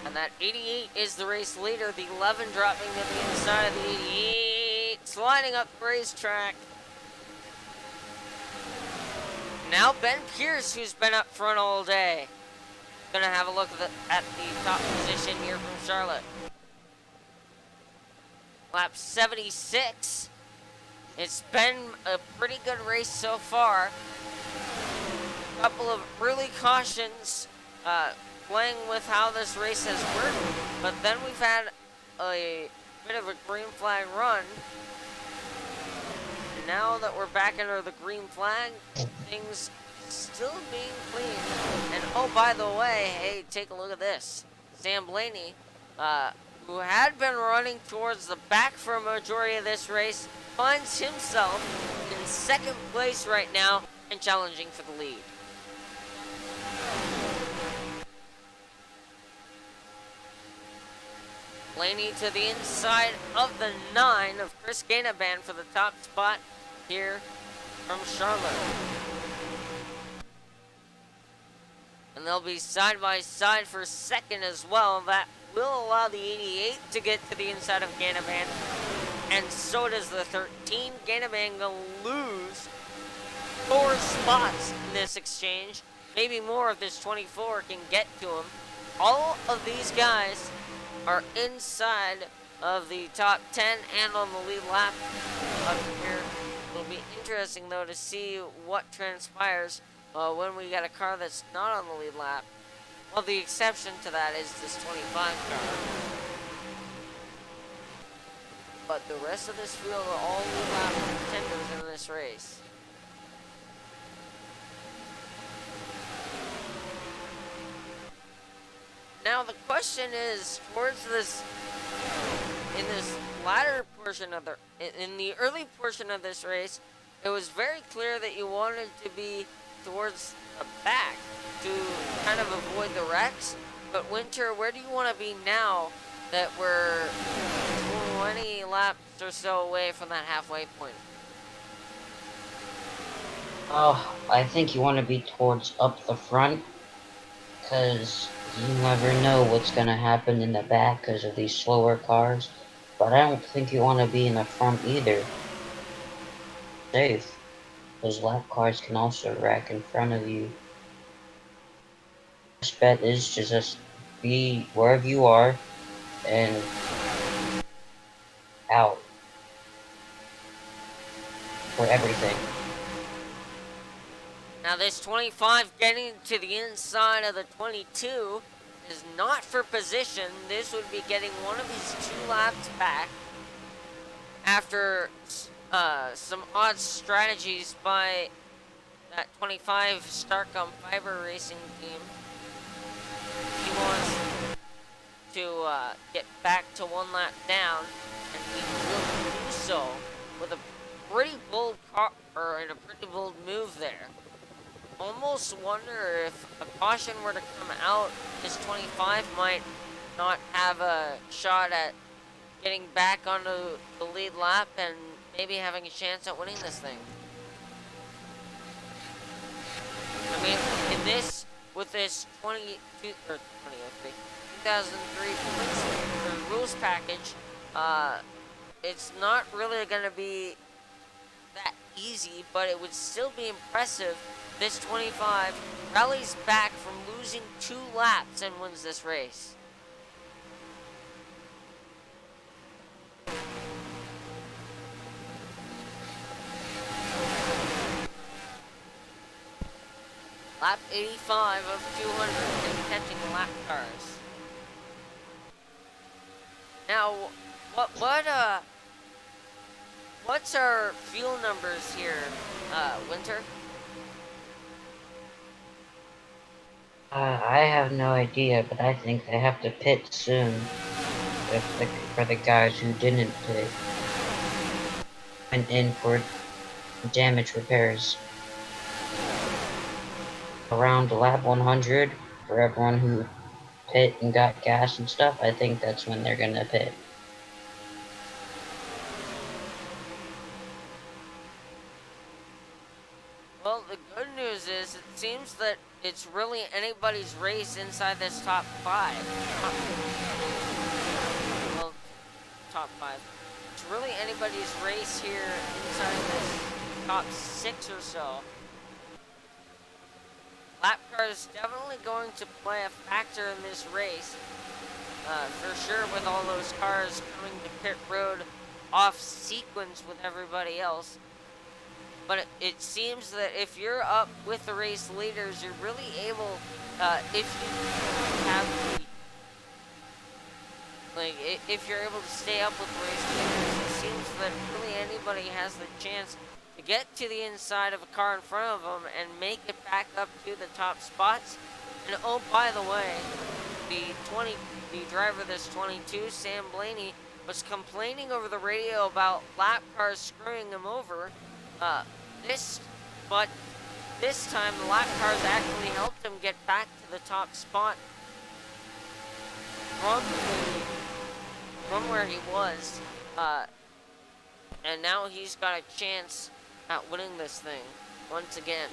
And that 88 is the race leader. The 11 dropping to the inside of the 88. Sliding up the racetrack. Now Ben Pierce, who's been up front all day. Gonna have a look at the top position here from Charlotte. Lap 76. It's been a pretty good race so far. A couple of early cautions playing with how this race has worked, but then we've had a bit of a green flag run. And now that we're back under the green flag, things still being clean. And oh, by the way, hey, take a look at this. Sam Blaney, who had been running towards the back for a majority of this race, finds himself in second place right now and challenging for the lead. Blaney to the inside of the 9 of Chris Gainaban for the top spot here from Charlotte. And they'll be side by side for second as well. That will allow the 88 to get to the inside of Gainaban. And so does the 13. Gainaban gonna lose 4 spots in this exchange. Maybe more if this 24 can get to him. All of these guys are inside of the top 10 and on the lead lap up here. It'll be interesting though to see what transpires when we get a car that's not on the lead lap. Well, the exception to that is this 25 car. But the rest of this field are all lead lap contenders in this race. Now the question is, towards this, in this latter portion of in the early portion of this race, it was very clear that you wanted to be towards the back to kind of avoid the wrecks. But Winter, where do you want to be now that we're 20 laps or so away from that halfway point? Oh, I think you want to be towards up the front, because you never know what's going to happen in the back because of these slower cars. But I don't think you want to be in the front either. Safe. Those lap cars can also wreck in front of you. Best bet is to just be wherever you are and out for everything. Now this 25 getting to the inside of the 22 is not for position. This would be getting one of his 2 laps back after some odd strategies by that 25 Starcom Fiber Racing team. He wants to get back to 1 lap down, and he will do so with a pretty bold car, or in a pretty bold move there. Almost wonder if a caution were to come out, this 25 might not have a shot at getting back onto the lead lap and maybe having a chance at winning this thing. I mean, in this, with this 2003 rules package, it's not really going to be that easy, but it would still be impressive. This 25 rallies back from losing 2 laps and wins this race. Lap 85 of 200 and catching lap cars. Now, what's our fuel numbers here, Winter? I have no idea, but I think they have to pit soon for the guys who didn't pit and in for damage repairs. Around lap 100, for everyone who pit and got gas and stuff, I think that's when they're gonna pit. Well, the good news is it seems that it's really anybody's race inside this top five. Well, top five. It's really anybody's race here inside this top six or so. Lap car is definitely going to play a factor in this race. For sure, with all those cars coming to pit road off sequence with everybody else. But it seems that if you're up with the race leaders, you're really able, if you have if you're able to stay up with the race leaders, it seems that really anybody has the chance to get to the inside of a car in front of them and make it back up to the top spots. And oh, by the way, the driver of this 22, Sam Blaney, was complaining over the radio about lap cars screwing him over. But this time the lap cars actually helped him get back to the top spot from where he was, and now he's got a chance at winning this thing once again.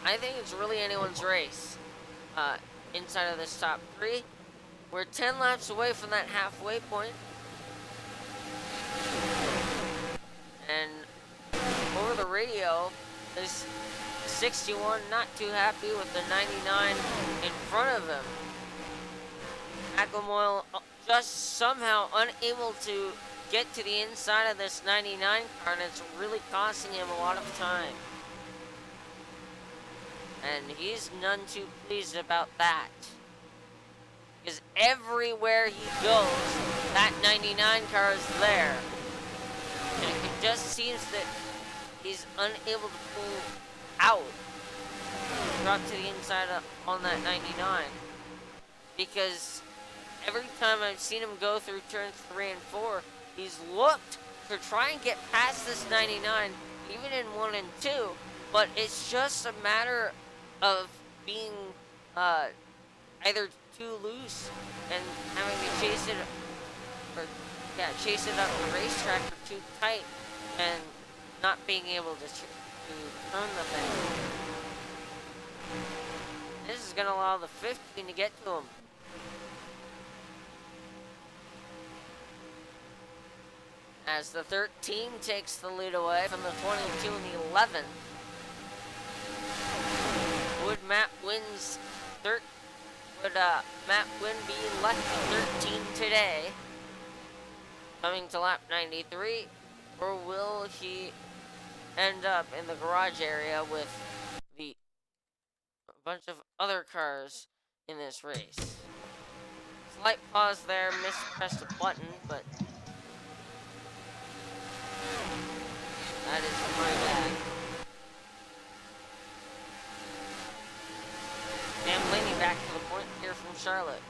I think it's really anyone's race inside of this top three. We're 10 laps away from that halfway point. And over the radio, this 61 not too happy with the 99 in front of him. Macklemoyle just somehow unable to get to the inside of this 99 car, and it's really costing him a lot of time. And he's none too pleased about that. Because everywhere he goes, that 99 car is there. And it just seems that he's unable to pull out, drop to the inside on that 99. Because every time I've seen him go through turns 3 and 4, he's looked to try and get past this 99, even in 1 and 2, but it's just a matter of being either too loose and having to chase it, or chase it up the racetrack, or too tight and not being able to turn the thing. This is going to allow the 15 to get to him. As the 13 takes the lead away from the 22 and the 11. Would Matt Wynn be lucky 13 today, coming to lap 93, or will he end up in the garage area with a bunch of other cars in this race? Slight pause there, mispressed a button, but that is my bad. Dan Blaney back to the point here from Charlotte.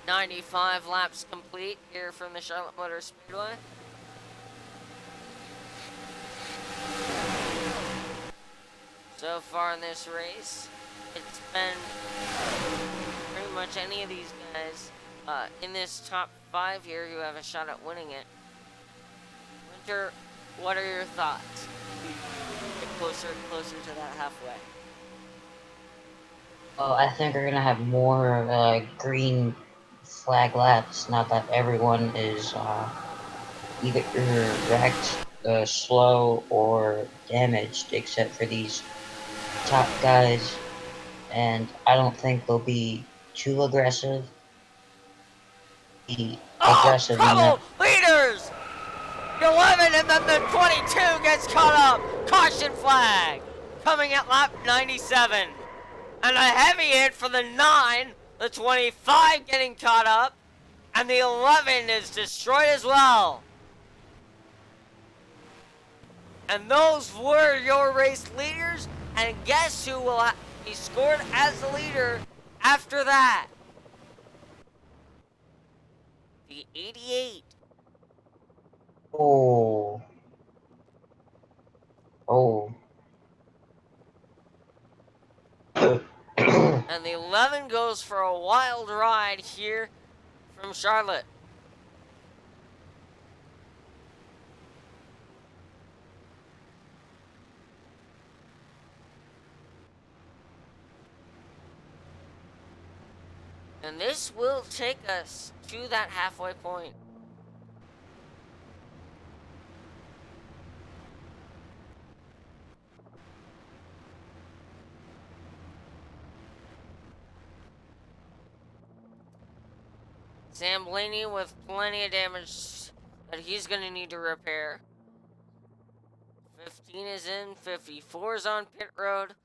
"95 laps complete here from the Charlotte Motor Speedway. So far in this race, it's been pretty much any of these guys in this top 5 here who have a shot at winning it. Winter, what are your thoughts? Get closer and closer to that halfway. Well, I think we're gonna have more green flag laps, now that everyone is either wrecked, slow, or damaged, except for these top guys. and I don't think they'll be too aggressive. Be Oh, aggressive in trouble! that. Leaders! The 11 and then the 22 gets caught up. Caution flag coming at lap 97. And a heavy hit for the 9. The 25 getting caught up. And the 11 is destroyed as well. And those were your race leaders. And guess who will be scored as the leader after that? The 88. Oh. Oh. And the 11 goes for a wild ride here from Charlotte. And this will take us to that halfway point. Sam Blaney with plenty of damage that he's going to need to repair. 15 is in, 54 is on pit road.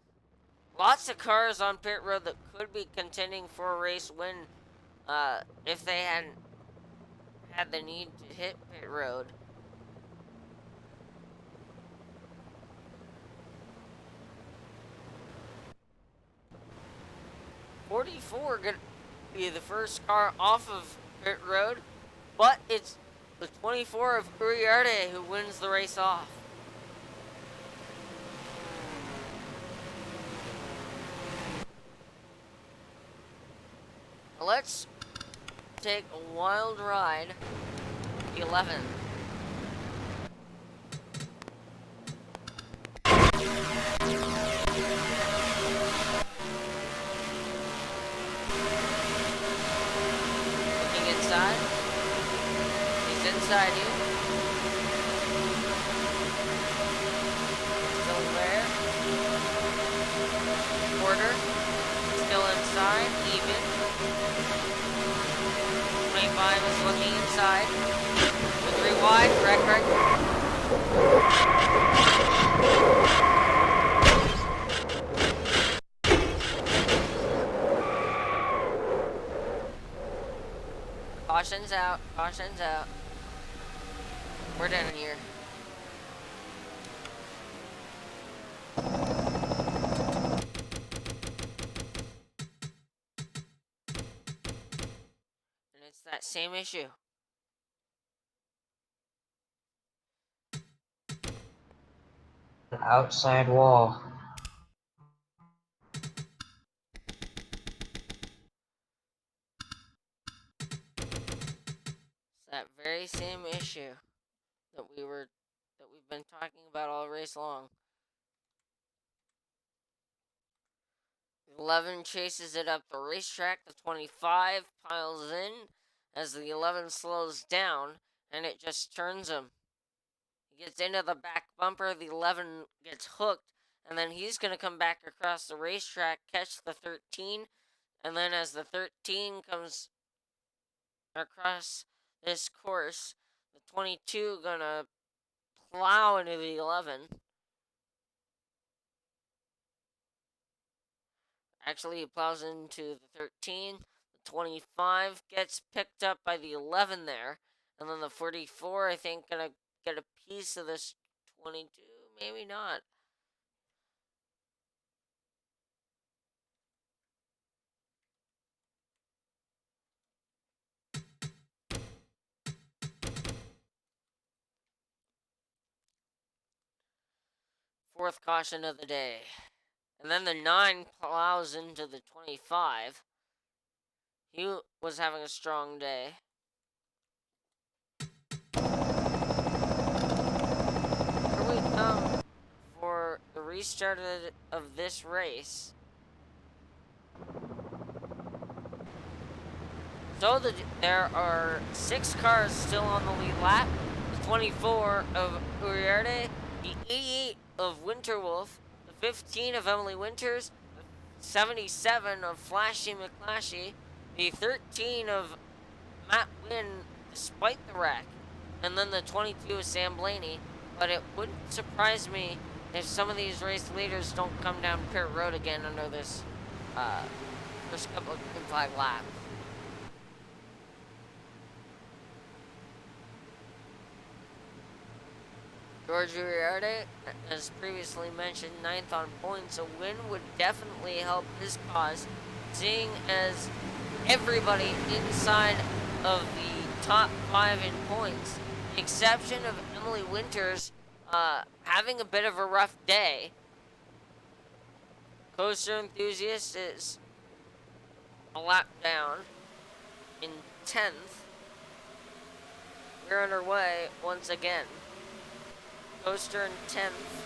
Lots of cars on pit road that could be contending for a race win if they hadn't had the need to hit pit road. .44 gonna be the first car off of pit road, but it's the 24 of Uriarte who wins the race off. Let's take a wild ride. The 11. Looking inside. He's inside you. Still there. Porter. Still inside. Even. 25 is looking inside. With 3 wide. Correct. Caution's out. Caution's out. We're done here. And it's that same issue. Outside wall. It's that very same issue that we've been talking about all race long. 11 chases it up the racetrack. The 25 piles in as the 11 slows down, and it just turns him. He gets into the back bumper. The 11 gets hooked, and then he's going to come back across the racetrack, catch the 13, and then as the 13 comes across this course, the 22 going to plow into the 11. Actually, he plows into the 13. The 25 gets picked up by the 11 there. And then the 44, I think, gonna get a piece of this 22. Maybe not. Fourth caution of the day. And then the 9 plows into the 25. He was having a strong day. Here we come for the restart of this race. So there are 6 cars still on the lead lap. The 24 of Uriarte, the 88 of Winterwolf, the 15 of Emily Winters, the 77 of Flashy McClashy, the 13 of Matt Wynn despite the wreck, and then the 22 of Sam Blaney. But it wouldn't surprise me if some of these race leaders don't come down pit road again under this first couple of green flag laps. George Uriarte, as previously mentioned, 9th on points. A win would definitely help his cause, seeing as everybody inside of the top 5 in points, the exception of Emily Winters, having a bit of a rough day. Coaster Enthusiast is a lap down in 10th. We're underway once again. Coaster in 10th.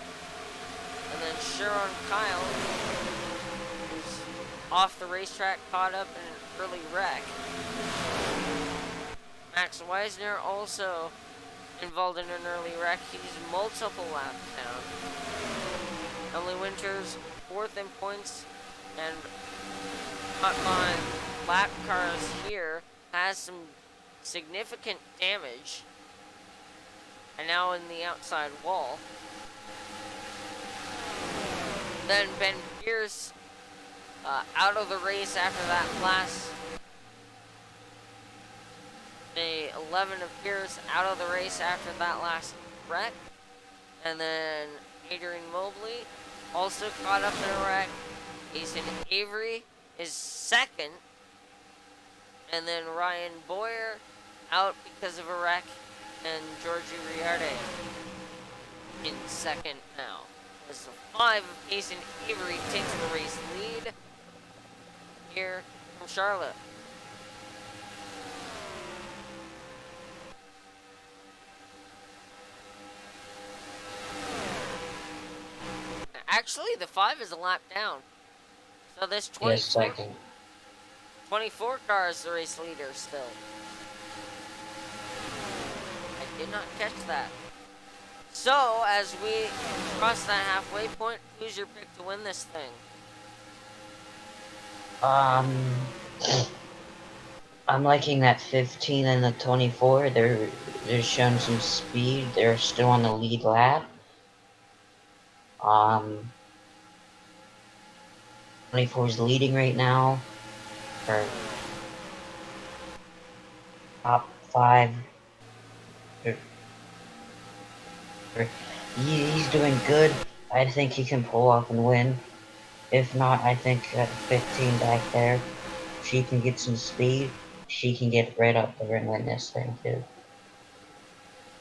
And then Sharon Kyle, who's off the racetrack, caught up in an early wreck. Max Weisner also involved in an early wreck. He's multiple laps down. Emily Winters, 4th in points, and caught behind lap cars here, has some significant damage. And now in the outside wall. Then Ben Pierce out of the race after that last. The 11 of Pierce out of the race after that last wreck. And then Adrian Mobley also caught up in a wreck. Jason Avery is 2nd. And then Ryan Boyer out because of a wreck. And Georgie Riarte in 2nd now. As the 5 of Jason Avery takes the race lead here from Charlotte. Actually, the 5 is a lap down. So this 24 car is the race leader still. I did not catch that. So, as we cross that halfway point, who's your pick to win this thing? I'm liking that 15 and the 24. They're showing some speed. They're still on the lead lap. 24 is leading right now for top 5. He's doing good. I think he can pull off and win. If not, I think at 15 back there, she can get some speed. She can get right up there and win this thing too.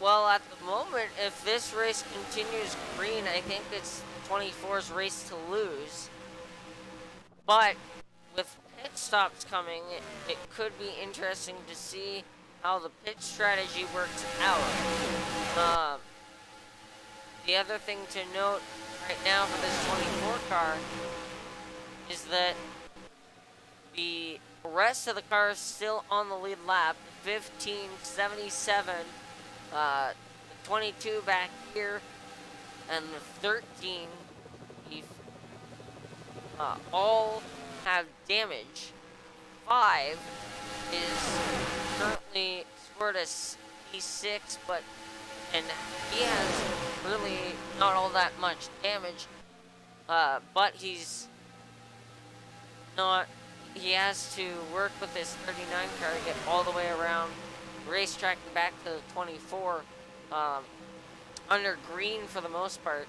Well, at the moment, if this race continues green, I think it's 24's race to lose. But with pit stops coming, it could be interesting to see how the pit strategy works out. The other thing to note right now for this 24 car is that the rest of the cars still on the lead lap. 15, 77, the 22 back here, and the 13, all have damage. 5 is currently scored a C6, and he has really not all that much damage, but he's not. He has to work with his 39 car to get all the way around the racetrack and back to the 24 under green for the most part.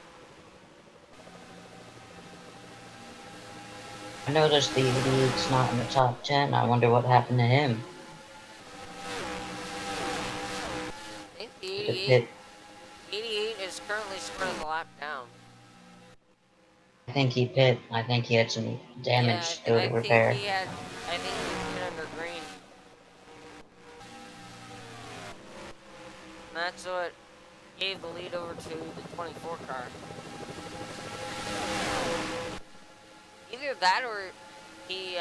I noticed the 88's not in the top 10. I wonder what happened to him. I think the 88 is currently scoring the lap down. I think he pit. I think he had some damage still to repair. I think he hit under green. And that's what gave the lead over to the 24 car. Either that or he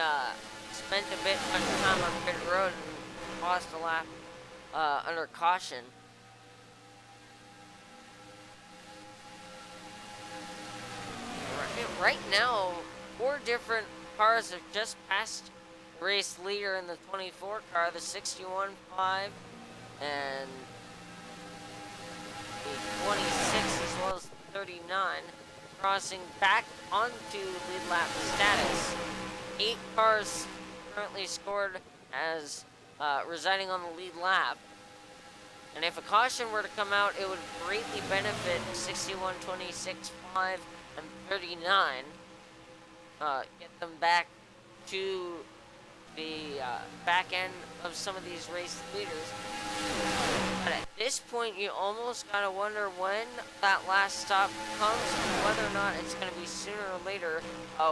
spent a bit much time on pit road and lost a lap under caution. Right now, 4 different cars have just passed the race leader in the 24 car, the 61.5, and the 26 as well as the 39, crossing back onto lead lap status. 8 cars currently scored as residing on the lead lap. And if a caution were to come out, it would greatly benefit 61, 26, 5, and 39. Get them back to the back end of some of these race leaders. But at this point, you almost gotta wonder when that last stop comes, whether or not it's gonna be sooner or later.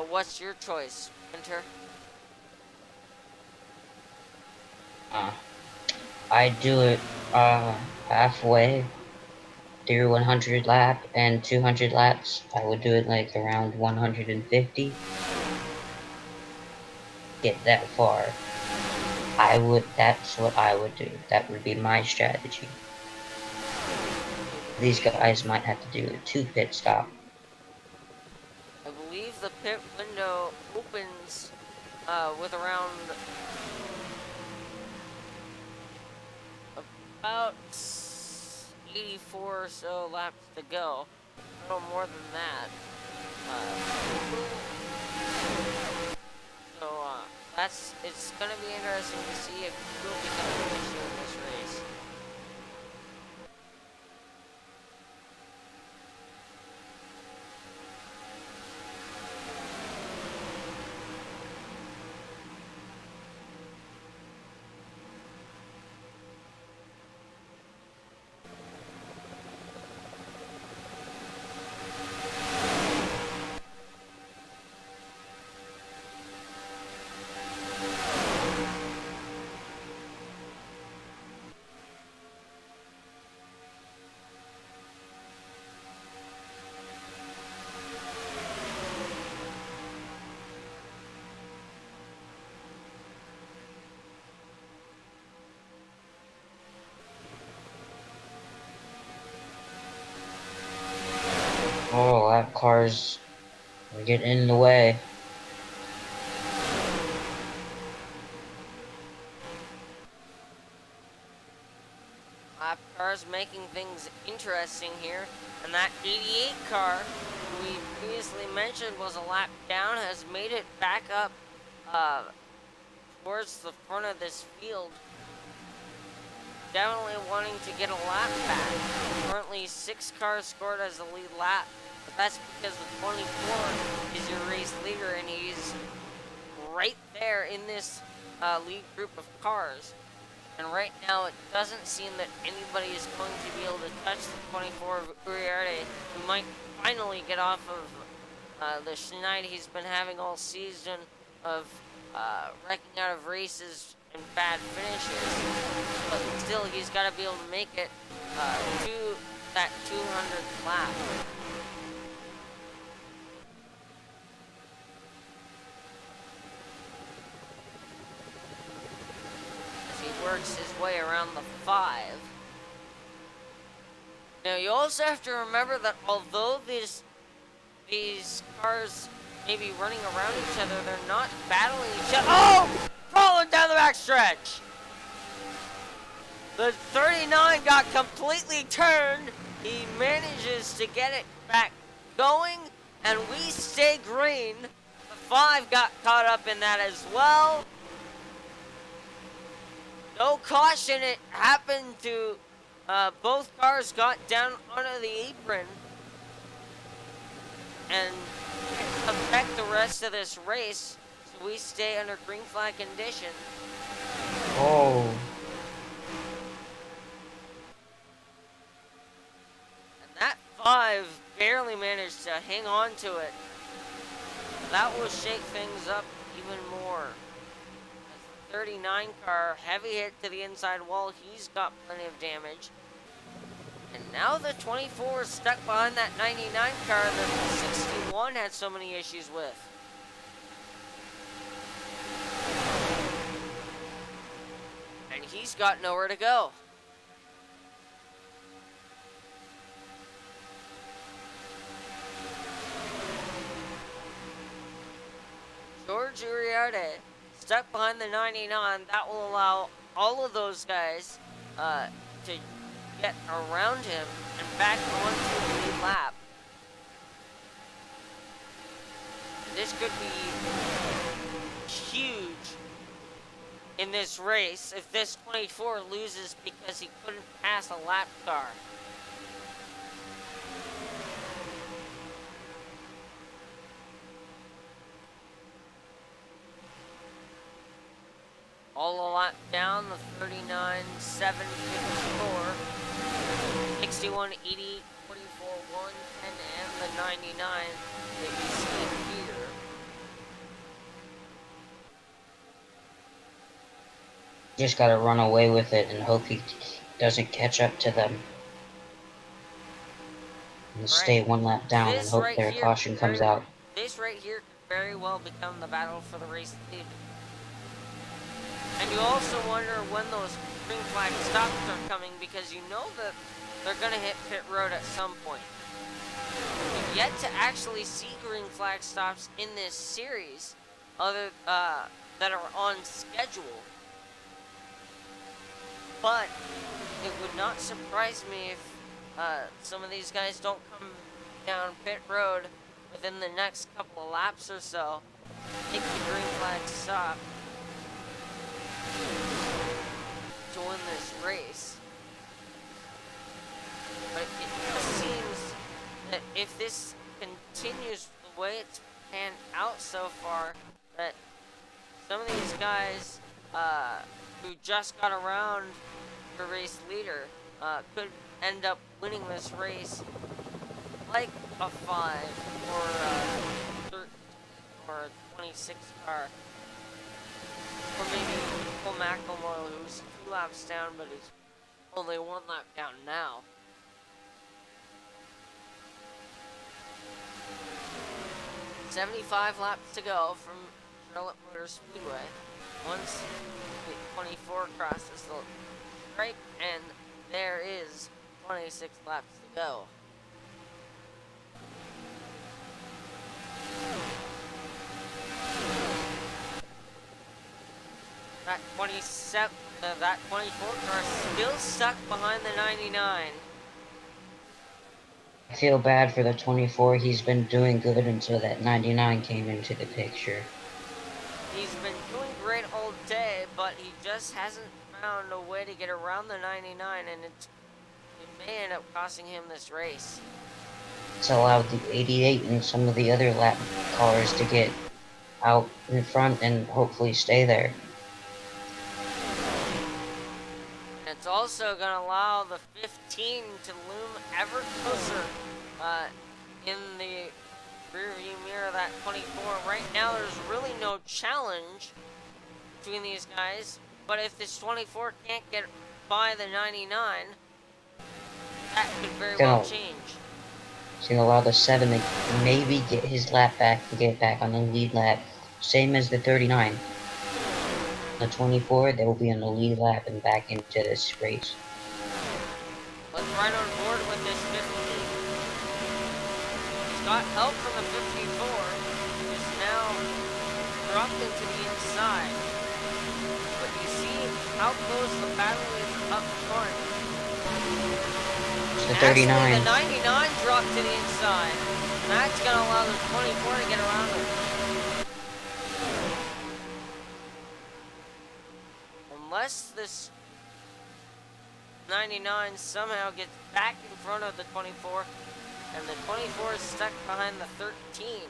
What's your choice, Winter? I do it halfway through 100 lap and 200 laps. I would do it like around 150. Get that far. That's what I would do. That would be my strategy. These guys might have to do a 2 pit stop. I believe the pit window opens with around about 84 or so laps to go. A little more than that. So it's gonna be interesting to see if it will become an issue in this race. Oh, lap cars are getting in the way. Lap cars making things interesting here. And that 88 car we previously mentioned was a lap down has made it back up towards the front of this field. Definitely wanting to get a lap back. Currently 6 cars scored as the lead lap, but that's because the 24 is your race leader and he's right there in this lead group of cars. And right now it doesn't seem that anybody is going to be able to touch the 24 of Uriarte, who might finally get off of the schneid he's been having all season of wrecking out of races and bad finishes. But still, he's got to be able to make it to that 200th lap. As he works his way around the 5. Now, you also have to remember that although these cars may be running around each other, they're not battling each other. Oh! Crawling down the backstretch! The 39 got completely turned. He manages to get it back going, and we stay green. The 5 got caught up in that as well. No caution. It happened to both cars got down onto the apron and affect the rest of this race, so we stay under green flag condition. Oh. And that 5 barely managed to hang on to it. That will shake things up even more. As the 39 car, heavy hit to the inside wall, he's got plenty of damage. And now the 24 is stuck behind that 99 car that the 61 had so many issues with. And he's got nowhere to go. Sergio Uriarte stuck behind the 99. That will allow all of those guys to get around him and back onto the lead lap. This could be huge in this race if this 24 loses because he couldn't pass a lap car. All a lap down, the 39, 7, 54, 61, 80, 44, 110, and the 99 that you see here. Just gotta run away with it and hope he doesn't catch up to them. And stay one lap down and hope their caution comes out. This right here could very well become the battle for the race lead. And you also wonder when those green flag stops are coming because you know that they're going to hit pit road at some point. We've yet to actually see green flag stops in this series other that are on schedule. But it would not surprise me if some of these guys don't come down pit road within the next couple of laps or so. Take the green flag stop to win this race. But it just seems that if this continues the way it's panned out so far, that some of these guys who just got around the race leader could end up winning this race like a 5 or a 13 or a 26 car. Or maybe Cole McElroy, who's 2 laps down, but he's only 1 lap down now. "75 laps to go from Charlotte Motor Speedway. Once the 24 crosses the stripe, and there is 26 laps to go. That 24 car still stuck behind the 99. I feel bad for the 24. He's been doing good until that 99 came into the picture. He's been doing great all day, but he just hasn't found a way to get around the 99, and it may end up costing him this race. It's allowed the 88 and some of the other lap cars to get out in front and hopefully stay there. It's also going to allow the 15 to loom ever closer in the rearview mirror of that 24. Right now, there's really no challenge between these guys, but if this 24 can't get by the 99, that could very well change. It's going to allow the 7 to maybe get his lap back and get back on the lead lap, same as the 39. The 24, they will be on the lead lap and back into this race. Let's ride on board with this 15. He's got help from the 54, who's now dropped into the inside. But you see how close the battle is up front. It's the 39. Actually, the 99 dropped to the inside. That's going to allow the 24 to get around him. Unless this 99 somehow gets back in front of the 24, and the 24 is stuck behind the 13,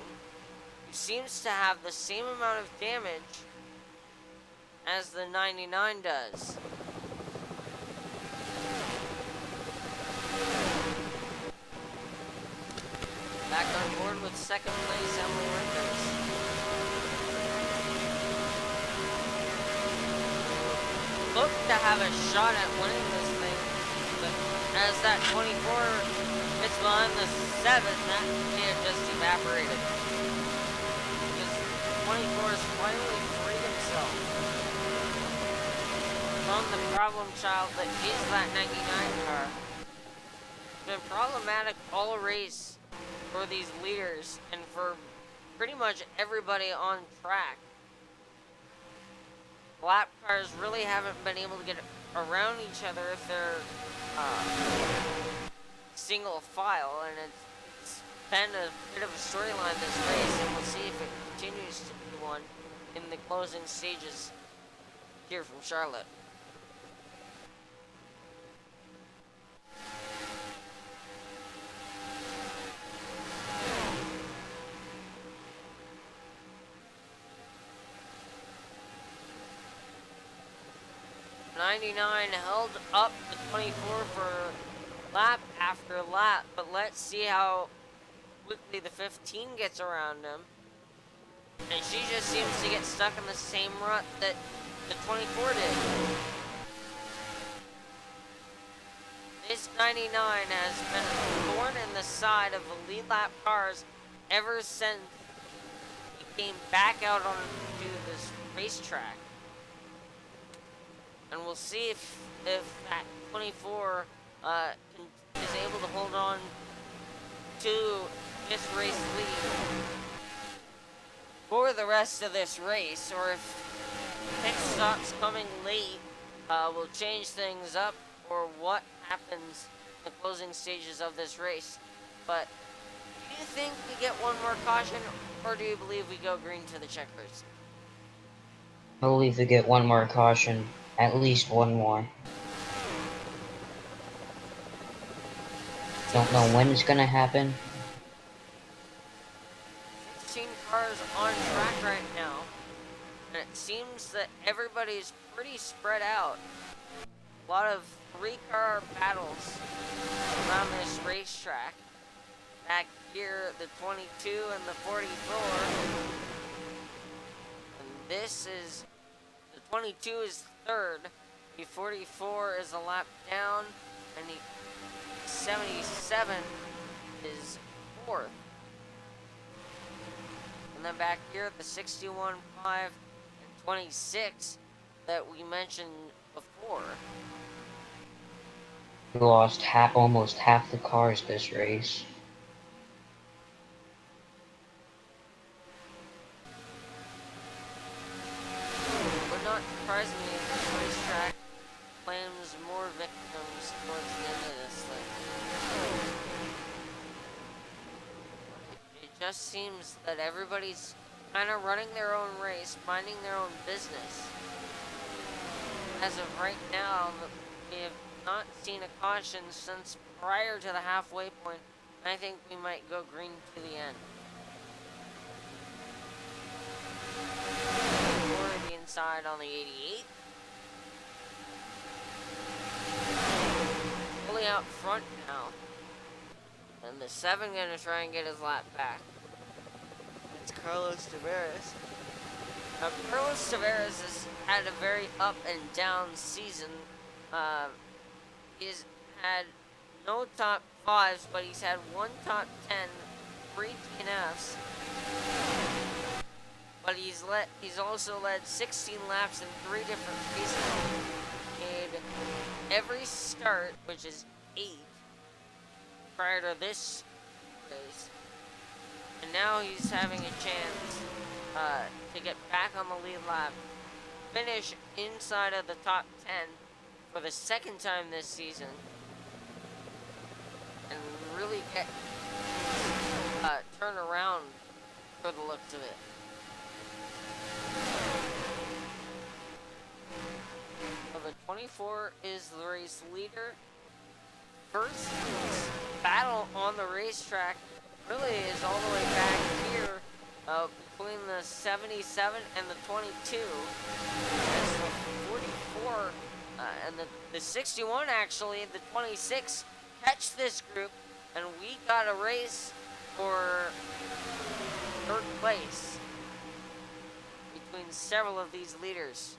who seems to have the same amount of damage as the 99 does. Back on board with second place, Emily Winters. Looked to have a shot at winning this thing, but as that 24 gets behind the 7, that may have just evaporated. Because 24 has finally freed himself from the problem child that is that 99 car. It's been problematic all race for these leaders and for pretty much everybody on track. lap cars really haven't been able to get around each other if they're single file, and it's been a bit of a storyline this race, and we'll see if it continues to be one in the closing stages here from Charlotte. '99 held up the 24 for lap after lap, but let's see how quickly the 15 gets around him. And she just seems to get stuck in the same rut that the 24 did. This 99 has been a thorn in the side of the lead lap cars ever since he came back out onto this racetrack. And we'll see if that 24 is able to hold on to this race lead for the rest of this race, or if pit stops coming late will change things up, or what happens in the closing stages of this race. But do you think we get one more caution, or do you believe we go green to the checkers? I believe we get one more caution. At least one more. Don't know when it's gonna happen. 16 cars on track right now, and it seems that everybody's pretty spread out. A lot of 3-car battles around this racetrack. Back here, the 22 and the 44. And this is, the 22 is third, the 44 is a lap down, and the 77 is fourth. And then back here, the 61, 5, and 26 that we mentioned before. We lost almost half the cars this race. Would not surprise me if this racetrack claims more victims towards the end of this thing. It just seems that everybody's kind of running their own race, minding their own business. As of right now, we have not seen a caution since prior to the halfway point. I think we might go green to the end. Or the inside on the 88. Fully out front now. And the 7 gonna try and get his lap back. It's Carlos Tavares. Now, Carlos Tavares has had a very up and down season. He's had no top 5s, but he's had 1 top 10, 3 DNFs. But he's also led 16 laps in 3 different races. Made every start, which is 8, prior to this race. And now he's having a chance to get back on the lead lap, finish inside of the top 10 for the 2nd time this season, and really get turn around for the looks of it. So the 24 is the race leader. First battle on the racetrack really is all the way back here between the 77 and the 22. As the 44 and the 61, actually, the 26 catch this group, and we got a race for 3rd place between several of these leaders.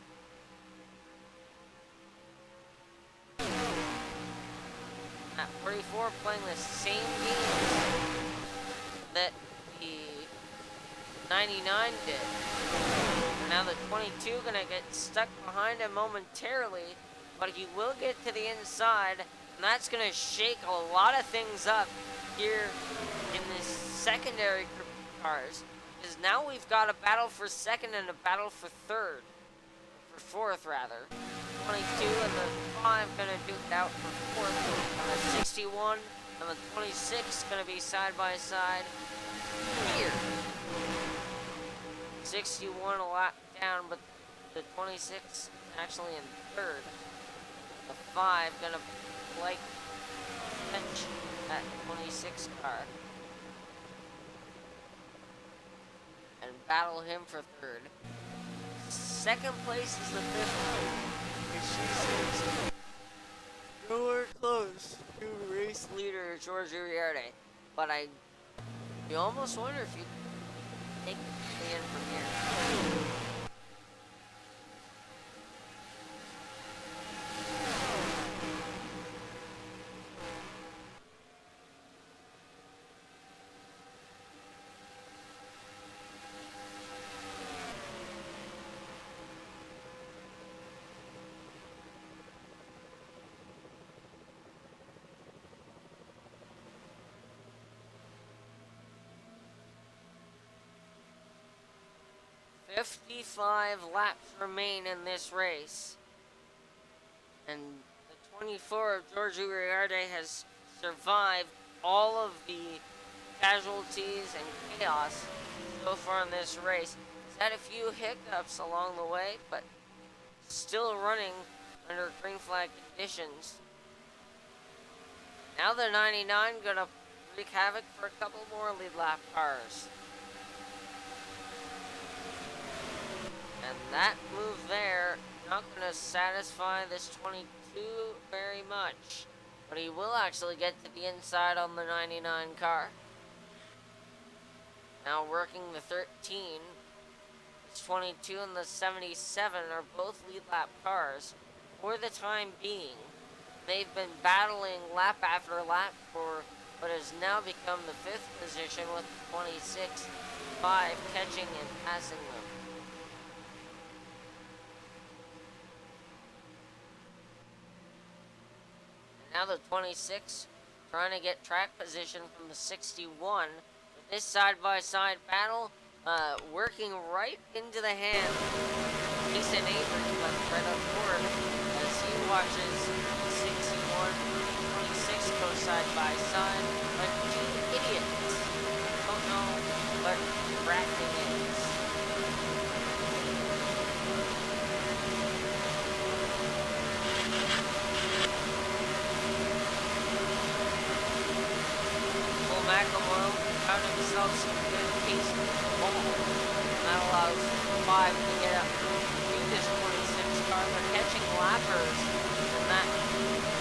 At 44 playing the same games that the 99 did. And now the 22 gonna get stuck behind him momentarily, but he will get to the inside, and that's gonna shake a lot of things up here in this secondary group of cars. Because now we've got a battle for 2nd and a battle for 3rd. for 4th rather. 22 and the 5 gonna duke it out for 4th. And the 61 and the 26 gonna be side by side here. 61 a lap down, but the 26 actually in 3rd. The 5 gonna like bench that 26 car and battle him for 3rd. 2nd place is the 5th. She's nowhere close to race leader George Uriarte, but you almost wonder if you take the in from here. 55 laps remain in this race. And the 24 of George Uriarte has survived all of the casualties and chaos so far in this race. He's had a few hiccups along the way, but still running under green flag conditions. Now the 99 gonna wreak havoc for a couple more lead lap cars. And that move there, not going to satisfy this 22 very much. But he will actually get to the inside on the 99 car. Now working the 13. This 22 and the 77 are both lead lap cars for the time being. They've been battling lap after lap for what has now become the 5th position with the 26, 5 catching and passing them. Now the 26 trying to get track position from the 61. With this side-by-side battle working right into the hand of Mason Avery, but right up forward as he watches the 61 and 26 go side-by-side like two idiots. Don't know what drafting is. McElroy found himself some good pace and that allows 5 to get up to this 26 car. They're catching lappers, and that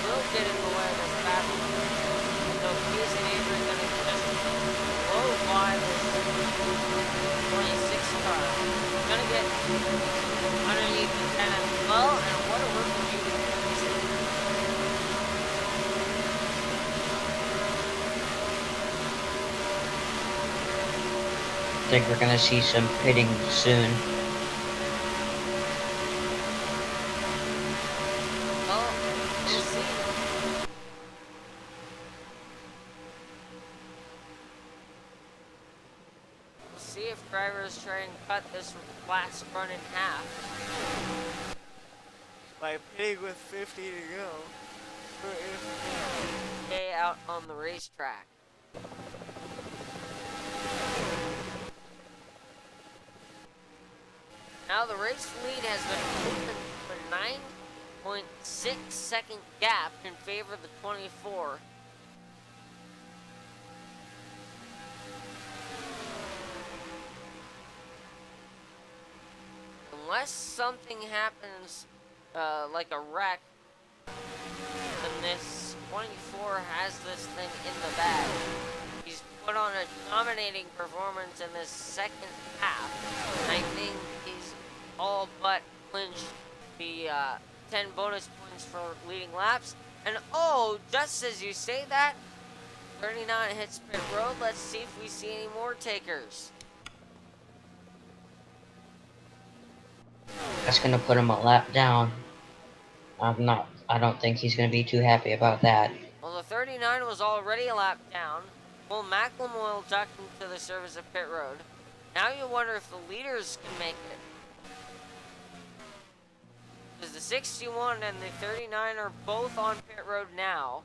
will get in the way of this battle. So Hughes and Avery are going to just blow by this 26 car. Going to get underneath the 10 as well, and what a work from Hughes. I think we're gonna see some pitting soon. Well, we'll see. We'll see if drivers try and cut this last run in half by pitting with 50 to go, or if they stay out on the racetrack. Now the race lead has been opened for 9.6 second gap in favor of the 24. Unless something happens like a wreck, then this 24 has this thing in the bag. He's put on a dominating performance in this second half, and I think he's all but clinched the 10 bonus points for leading laps. And oh, just as you say that, 39 hits pit road. Let's see if we see any more takers. That's gonna put him a lap down. I don't think he's gonna be too happy about that. Well, the 39 was already a lap down. Well, Macklemore ducked into the service of pit road. Now you wonder if the leaders can make it. Because the 61 and the 39 are both on pit road now.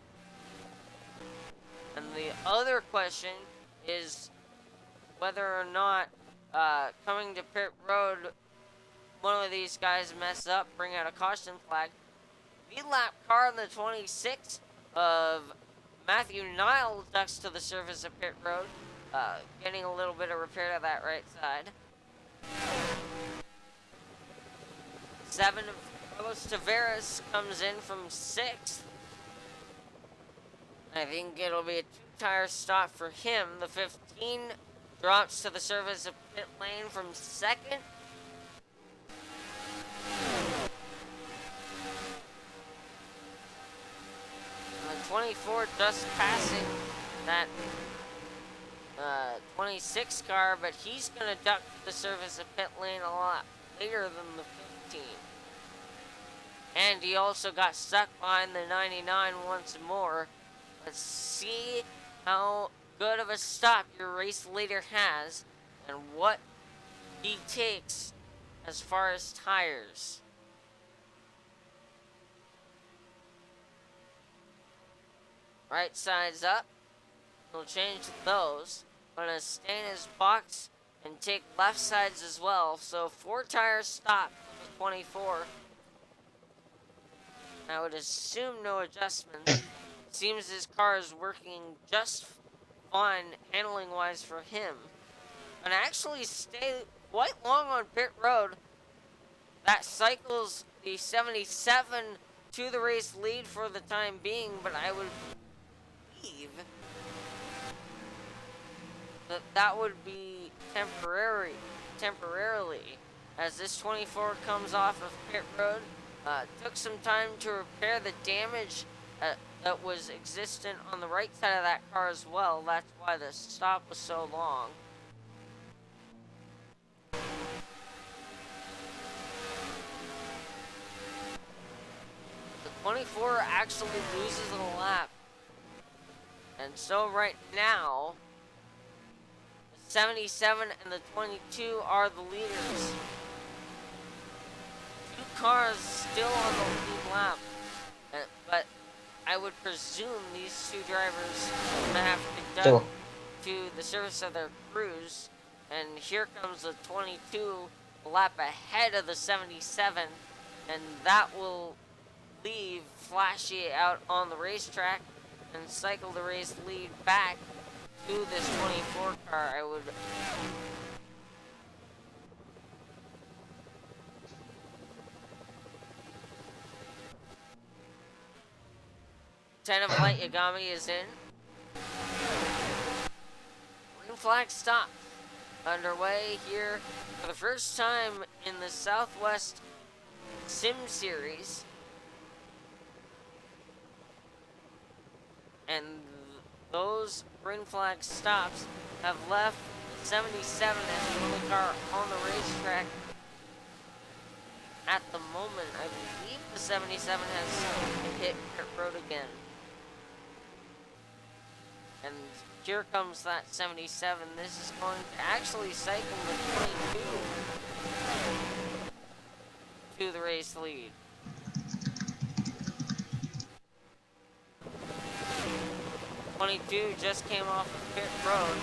And the other question is whether or not coming to pit road, one of these guys mess up, bring out a caution flag. V-lap car in the 26 of Matthew Nile ducks to the surface of pit road, getting a little bit of repair to that right side. 7 of Carlos Tavares comes in from 6th. I think it'll be a 2-tire stop for him. The 15 drops to the surface of pit lane from 2nd. And the 24 just passing that 26 car, but he's going to duck to the surface of pit lane a lot later than the 15. And he also got stuck behind the 99 once more. Let's see how good of a stop your race leader has and what he takes as far as tires. Right side's up. He'll change those. Gonna stay in his box and take left sides as well. So 4-tire stop for the 24. I would assume no adjustments. Seems his car is working just fine handling wise for him. And actually stay quite long on pit road. That cycles the 77 to the race lead for the time being, but I would believe that would be temporarily, as this 24 comes off of pit road. Took some time to repair the damage that was existent on the right side of that car as well. That's why the stop was so long. The 24 actually loses a lap. And so right now, the 77 and the 22 are the leaders. 2 cars still on the lead lap. But I would presume these 2 drivers are gonna have to duck to the surface of their crews. And here comes the 22 a lap ahead of the 77. And that will leave Flashy out on the racetrack and cycle the race lead back to this 24 car. I would... 10 of Light Yagami is in. Green flag stop underway here for the first time in the Southwest Sim Series. And those green flag stops have left 77 as the only car on the racetrack at the moment. I believe the 77 has hit pit road again. And here comes that 77. This is going to actually cycle the 22 to the race lead. The 22 just came off of pit road.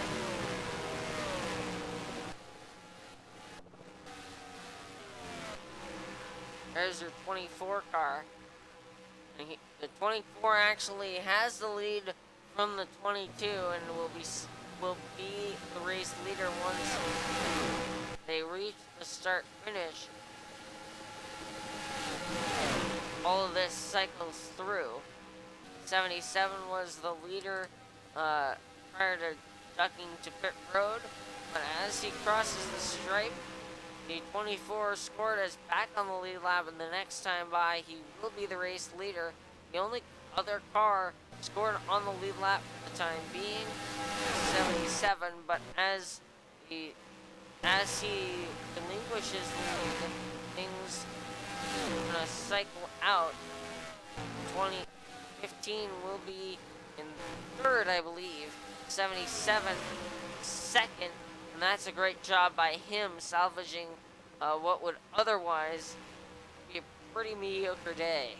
There's your 24 car. And the 24 actually has the lead from the 22 and will be the race leader once they reach the start finish. All of this cycles through. 77 was the leader prior to ducking to pit road, but as he crosses the stripe, the 24 scored us back on the lead lap, and the next time by he will be the race leader. The only other car scored on the lead lap for the time being, 77, but as he relinquishes lead, things are gonna cycle out. 2015 will be in 3rd, I believe, 77 2nd, and that's a great job by him salvaging what would otherwise be a pretty mediocre day.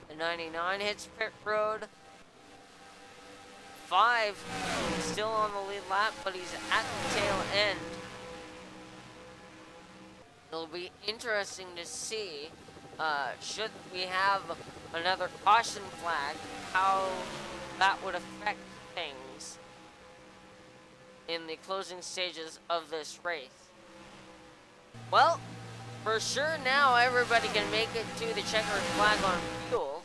The 99 hits pit road. 5 still on the lead lap, but he's at the tail end. It'll be interesting to see, should we have another caution flag, how that would affect things in the closing stages of this race. Well, for sure now everybody can make it to the checkered flag on fuel.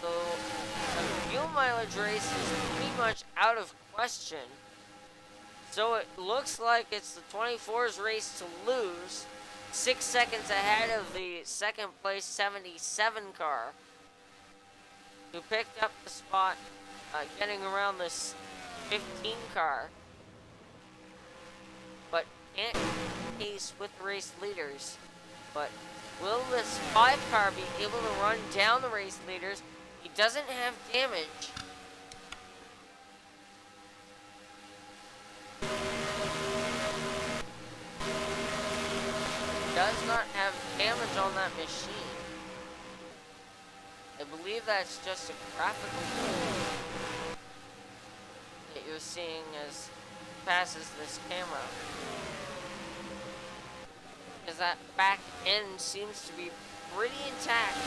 So a fuel mileage race is pretty much out of question. So it looks like it's the 24's race to lose, 6 seconds ahead of the second place 77 car, who picked up the spot getting around this 15 car, but can't pace with the race leaders. But will this 5 car be able to run down the race leaders? He doesn't have damage. Does not have damage on that machine. I believe that's just a graphical thing that you're seeing as it passes this camera. Because that back end seems to be pretty intact,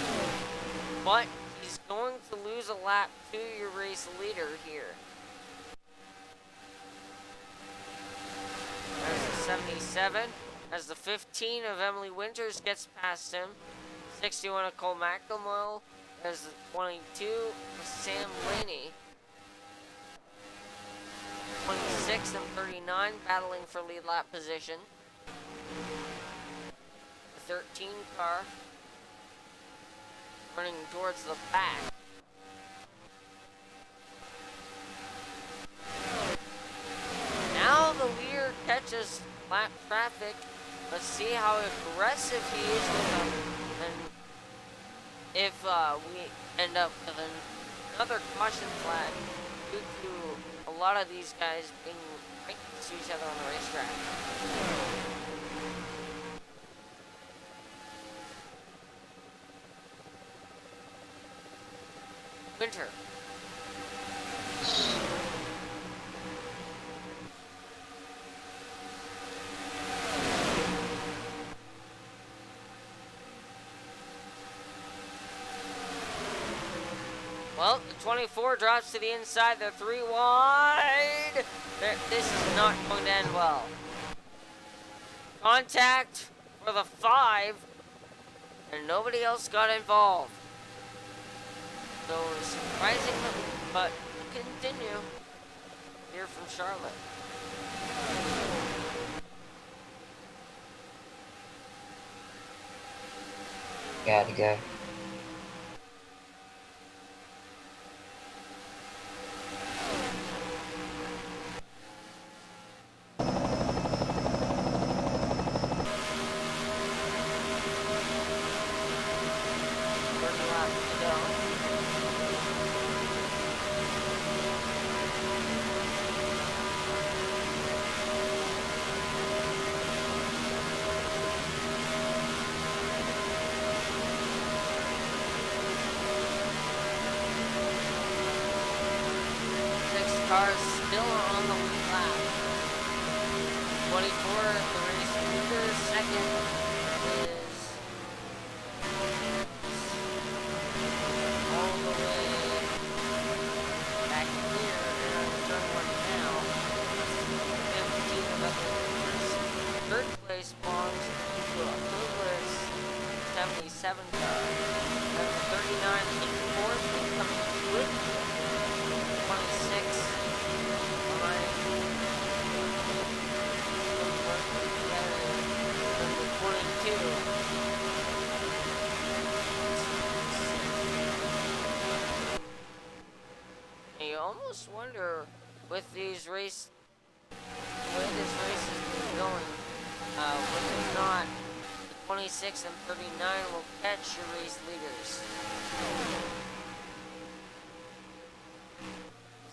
but he's going to lose a lap to your race leader here. There's the 77. As the 15 of Emily Winters gets past him, 61 of Cole McElmore, there's the 22 of Sam Blaney, 26 and 39 battling for lead lap position, the 13 car running towards the back. Now the leader catches lap traffic. Let's see how aggressive he is with them, and if we end up with another caution flag due to a lot of these guys being right next to each other on the racetrack. Winter. Well, the 24 drops to the inside. They're 3 wide. This is not going to end well. Contact for the 5, and nobody else got involved. So surprising, but continue here from Charlotte. Gotta go. Cars still on the lead lap. 24, the race leader. Second is all the way back here in turn 1 now. 15 of others. Third place belongs to a Coca 77 car. That's 39 in fourth, coming with 26. And you almost wonder with these race, the way this race is going, whether or not the 26 and 39 will catch your race leaders.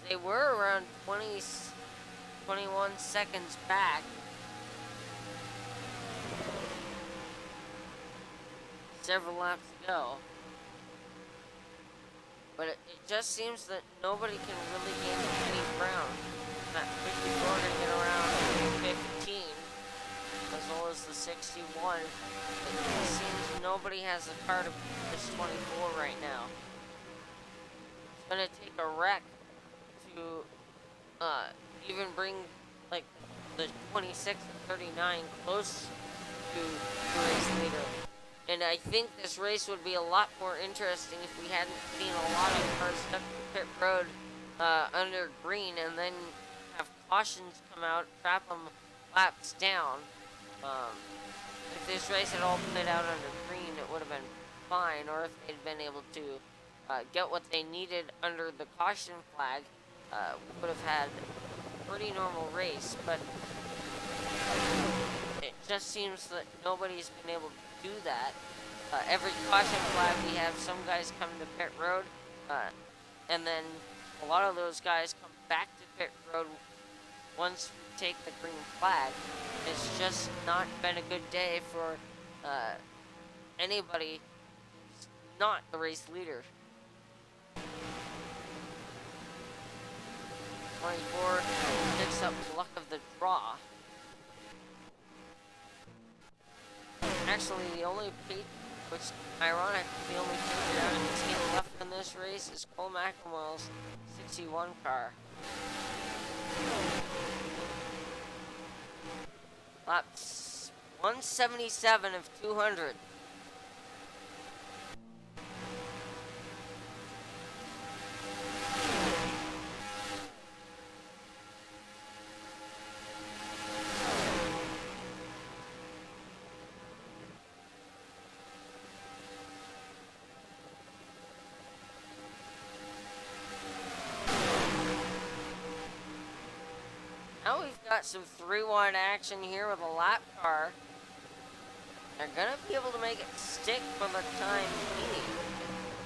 They were around 21 seconds back. several laps to go. But it just seems that nobody can really gain any ground. That 54 gonna get around 15, as well as the 61. It seems nobody has a car to beat this 24 right now. It's gonna take a wreck to even bring like the 26 and 39 close to the race leader. And I think this race would be a lot more interesting if we hadn't seen a lot of cars stuck to pit road under green and then have cautions come out, trap them laps down. If this race had all played out under green, it would have been fine, or if they'd been able to get what they needed under the caution flag, we would have had a pretty normal race, but it just seems that nobody's been able to do that. Every caution flag we have some guys come to pit road, and then a lot of those guys come back to pit road once we take the green flag. It's just not been a good day for anybody who's not the race leader. 24 picks up luck of the draw. Actually, the only which ironic, the only patriot out of the team left in this race is Cole McElmoy's 61 car. Laps 177 of 200. Now we've got some 3-wide action here with a lap car. They're gonna be able to make it stick for the time being,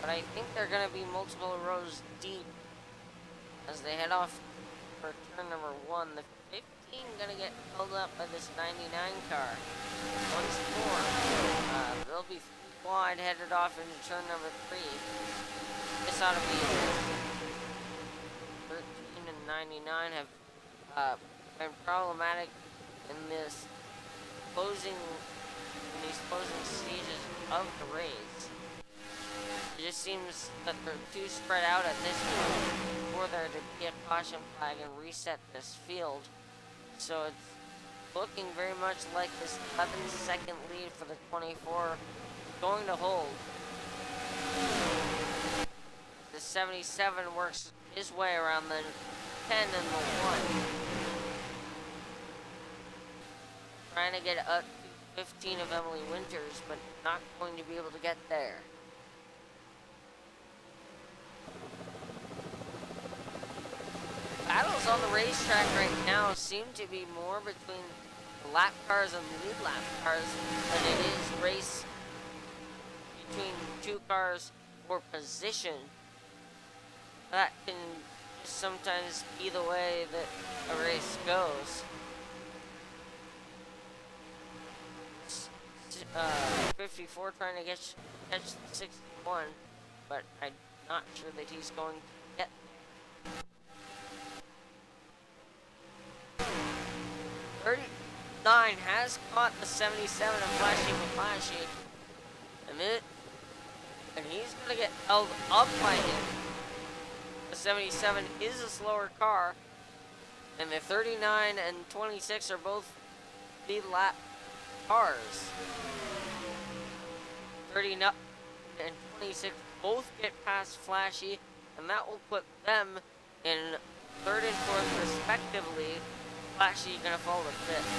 but I think they're gonna be multiple rows deep as they head off for turn number 1. The 15 gonna get held up by this 99 car. Once more, they'll be 3 wide headed off into turn number 3. This ought to be 13 and 99 have been problematic in these closing stages of the race. It just seems that they're too spread out at this point for there to be a caution flag and reset this field. So it's looking very much like this 11-second lead for the 24 is going to hold. The 77 works his way around the 10 and the 1. Trying to get up to 15 of Emily Winters, but not going to be able to get there. Battles on the racetrack right now seem to be more between lap cars and lead lap cars than it is race between 2 cars for position. That can just sometimes be the way that a race goes. 54 trying to catch the 61, but I'm not sure that he's going to get there. 39 has caught the 77 of Flashy, and he's gonna get held up by him. The 77 is a slower car, and the 39 and 26 are both lead lap cars. 39 and 26 both get past Flashy, and that will put them in 3rd and 4th respectively. Flashy gonna fall to 5th.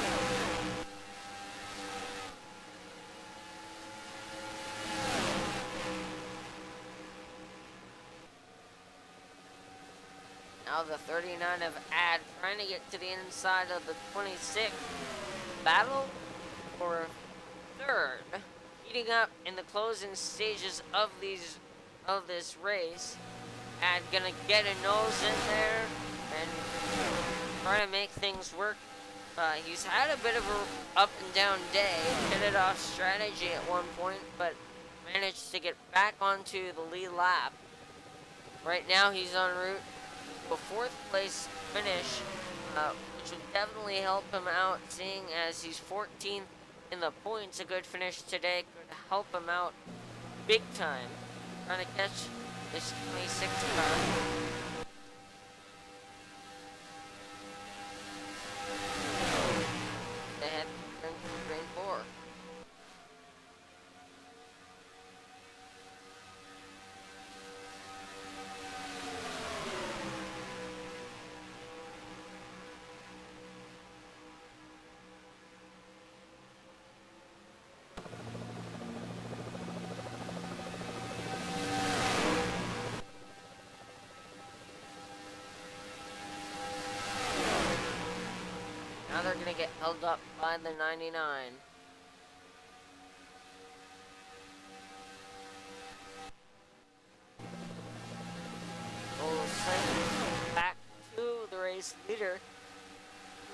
Now the 39 of Ad trying to get to the inside of the 26. Battle for 3rd. Heating up in the closing stages of this race. Ad gonna get a nose in there and try to make things work. He's had a bit of a up and down day. Hit it off strategy at one point, but managed to get back onto the lead lap. Right now he's en route to a 4th place finish, which would definitely help him out, seeing as he's 14th in the points. A good finish today could help him out big time, trying to catch this 26 car. They head to green 4. Now they're gonna get held up by the 99. Back to the race leader,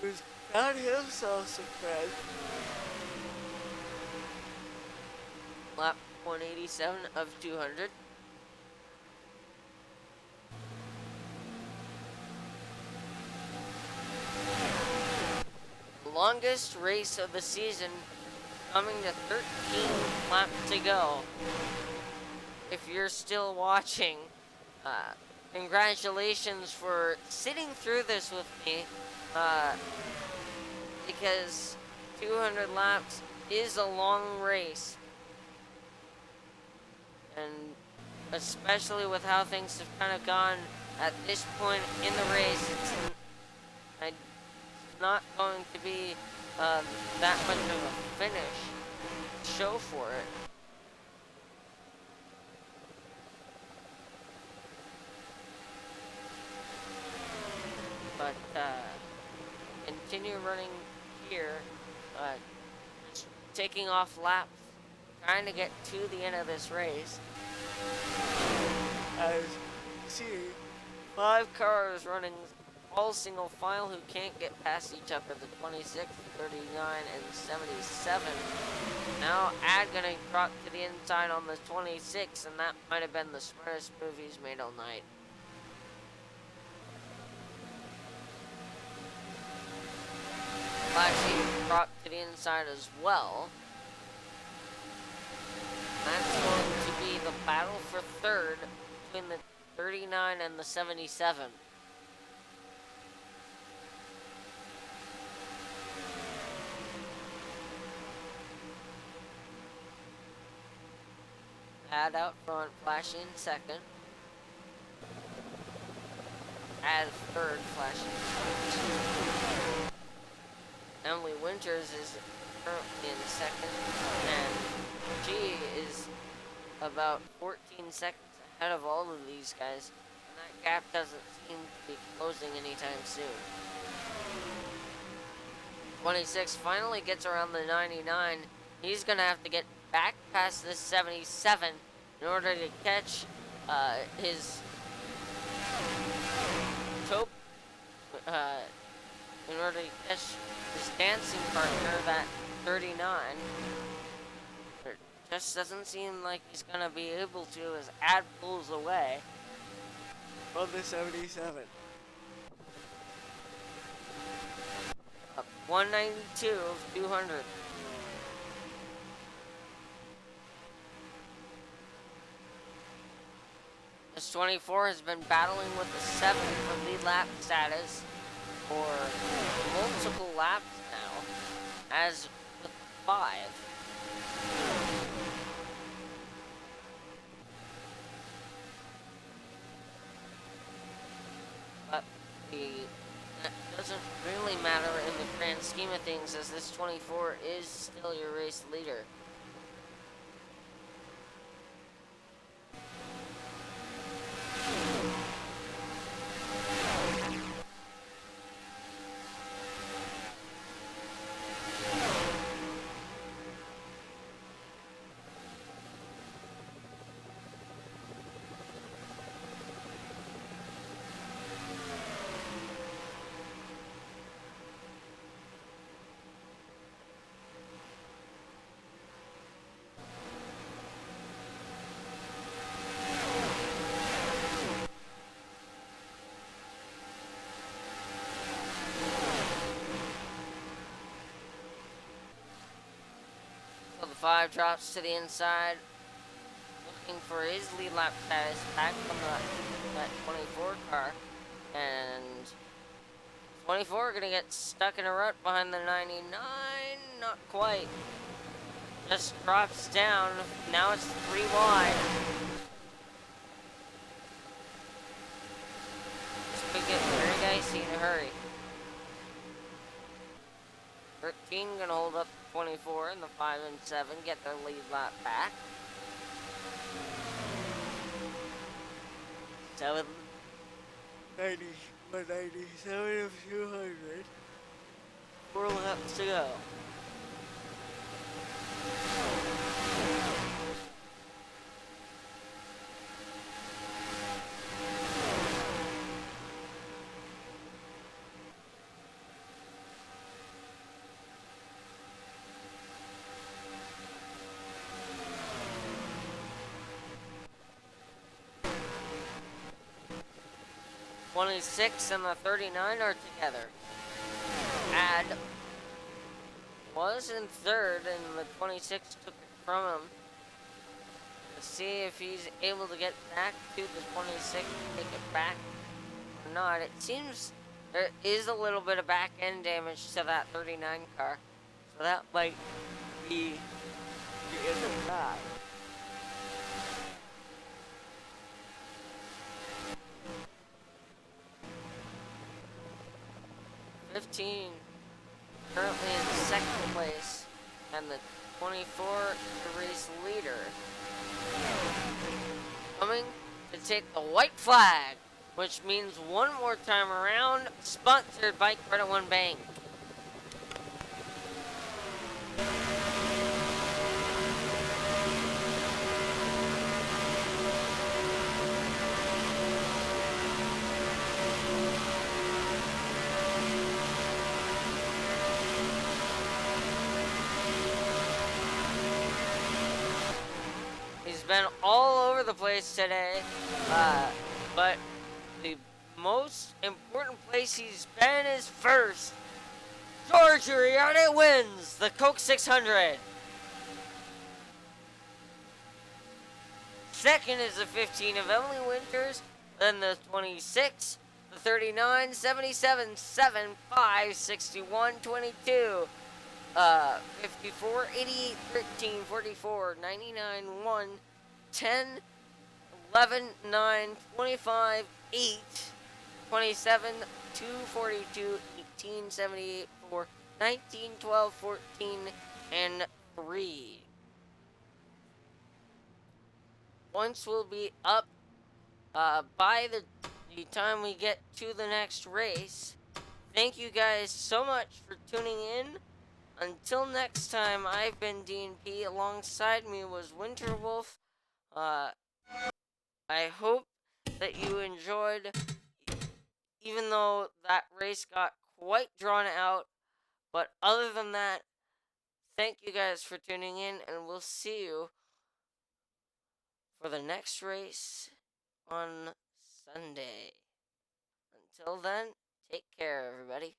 who's got himself some friends. Lap 187 of 200. Longest race of the season, coming to 13 laps to go. If you're still watching, congratulations for sitting through this with me, because 200 laps is a long race, and especially with how things have kind of gone at this point in the race, it's not going to be that much of a finish show for it. But continue running here, just taking off laps, trying to get to the end of this race. As you see, 5 cars running all single file who can't get past each other, the 26, 39, and 77. Now Ad gonna drop to the inside on the 26, and that might have been the smartest move he's made all night. Flashy dropped to the inside as well. That's going to be the battle for 3rd between the 39 and the 77. Ad out front, Flashy in 2nd. Ad 3rd, Flashy in 2nd. Emily Winters is currently in 2nd, and she is about 14 seconds ahead of all of these guys, and that gap doesn't seem to be closing anytime soon. 26 finally gets around the 99. He's gonna have to get back past this 77 in order to catch his top, in order to catch his dancing partner, that 39. It just doesn't seem like he's gonna be able to as Ad pulls away from the 77. Up 192 of 200. This 24 has been battling with the 7 for lead lap status for multiple laps now, as with 5. But that doesn't really matter in the grand scheme of things, as this 24 is still your race leader. 5 drops to the inside, looking for his lead lap status back from that 24 car. And 24 gonna get stuck in a rut behind the 99. Not quite. Just drops down. Now it's 3 wide. This could get very dicey in a hurry. 13 gonna hold up 24, and the 5 and 7 get their lead lap back. 197 of 200. 4 laps to go. '26 and the 39 are together. Ad was in third, and the 26 took it from him. Let's see if he's able to get back to the 26 and take it back or not. It seems there is a little bit of back end damage to that 39 car, so that might be the end of that. 15 currently in second place, and the 24 the race leader coming to take the white flag, which means one more time around, sponsored by Credit One Bank. He's been all over the place today, but the most important place he's been is first. George Uriarte wins the Coke 600. Second is the 15 of Emily Winters, then the 26, the 39, 77, 7, 5, 61, 22. 54, 88, 13, 44, 99, 1, 10, 11, 9, 25, 8, 27, 2, 42, 18, 78, 4, 19, 12, 14, and 3. Points will be up by the time we get to the next race. Thank you guys so much for tuning in. Until next time, I've been Dean P. Alongside me was Winterwolf. I hope that you enjoyed, even though that race got quite drawn out. But other than that, thank you guys for tuning in, and we'll see you for the next race on Sunday. Until then, take care, everybody.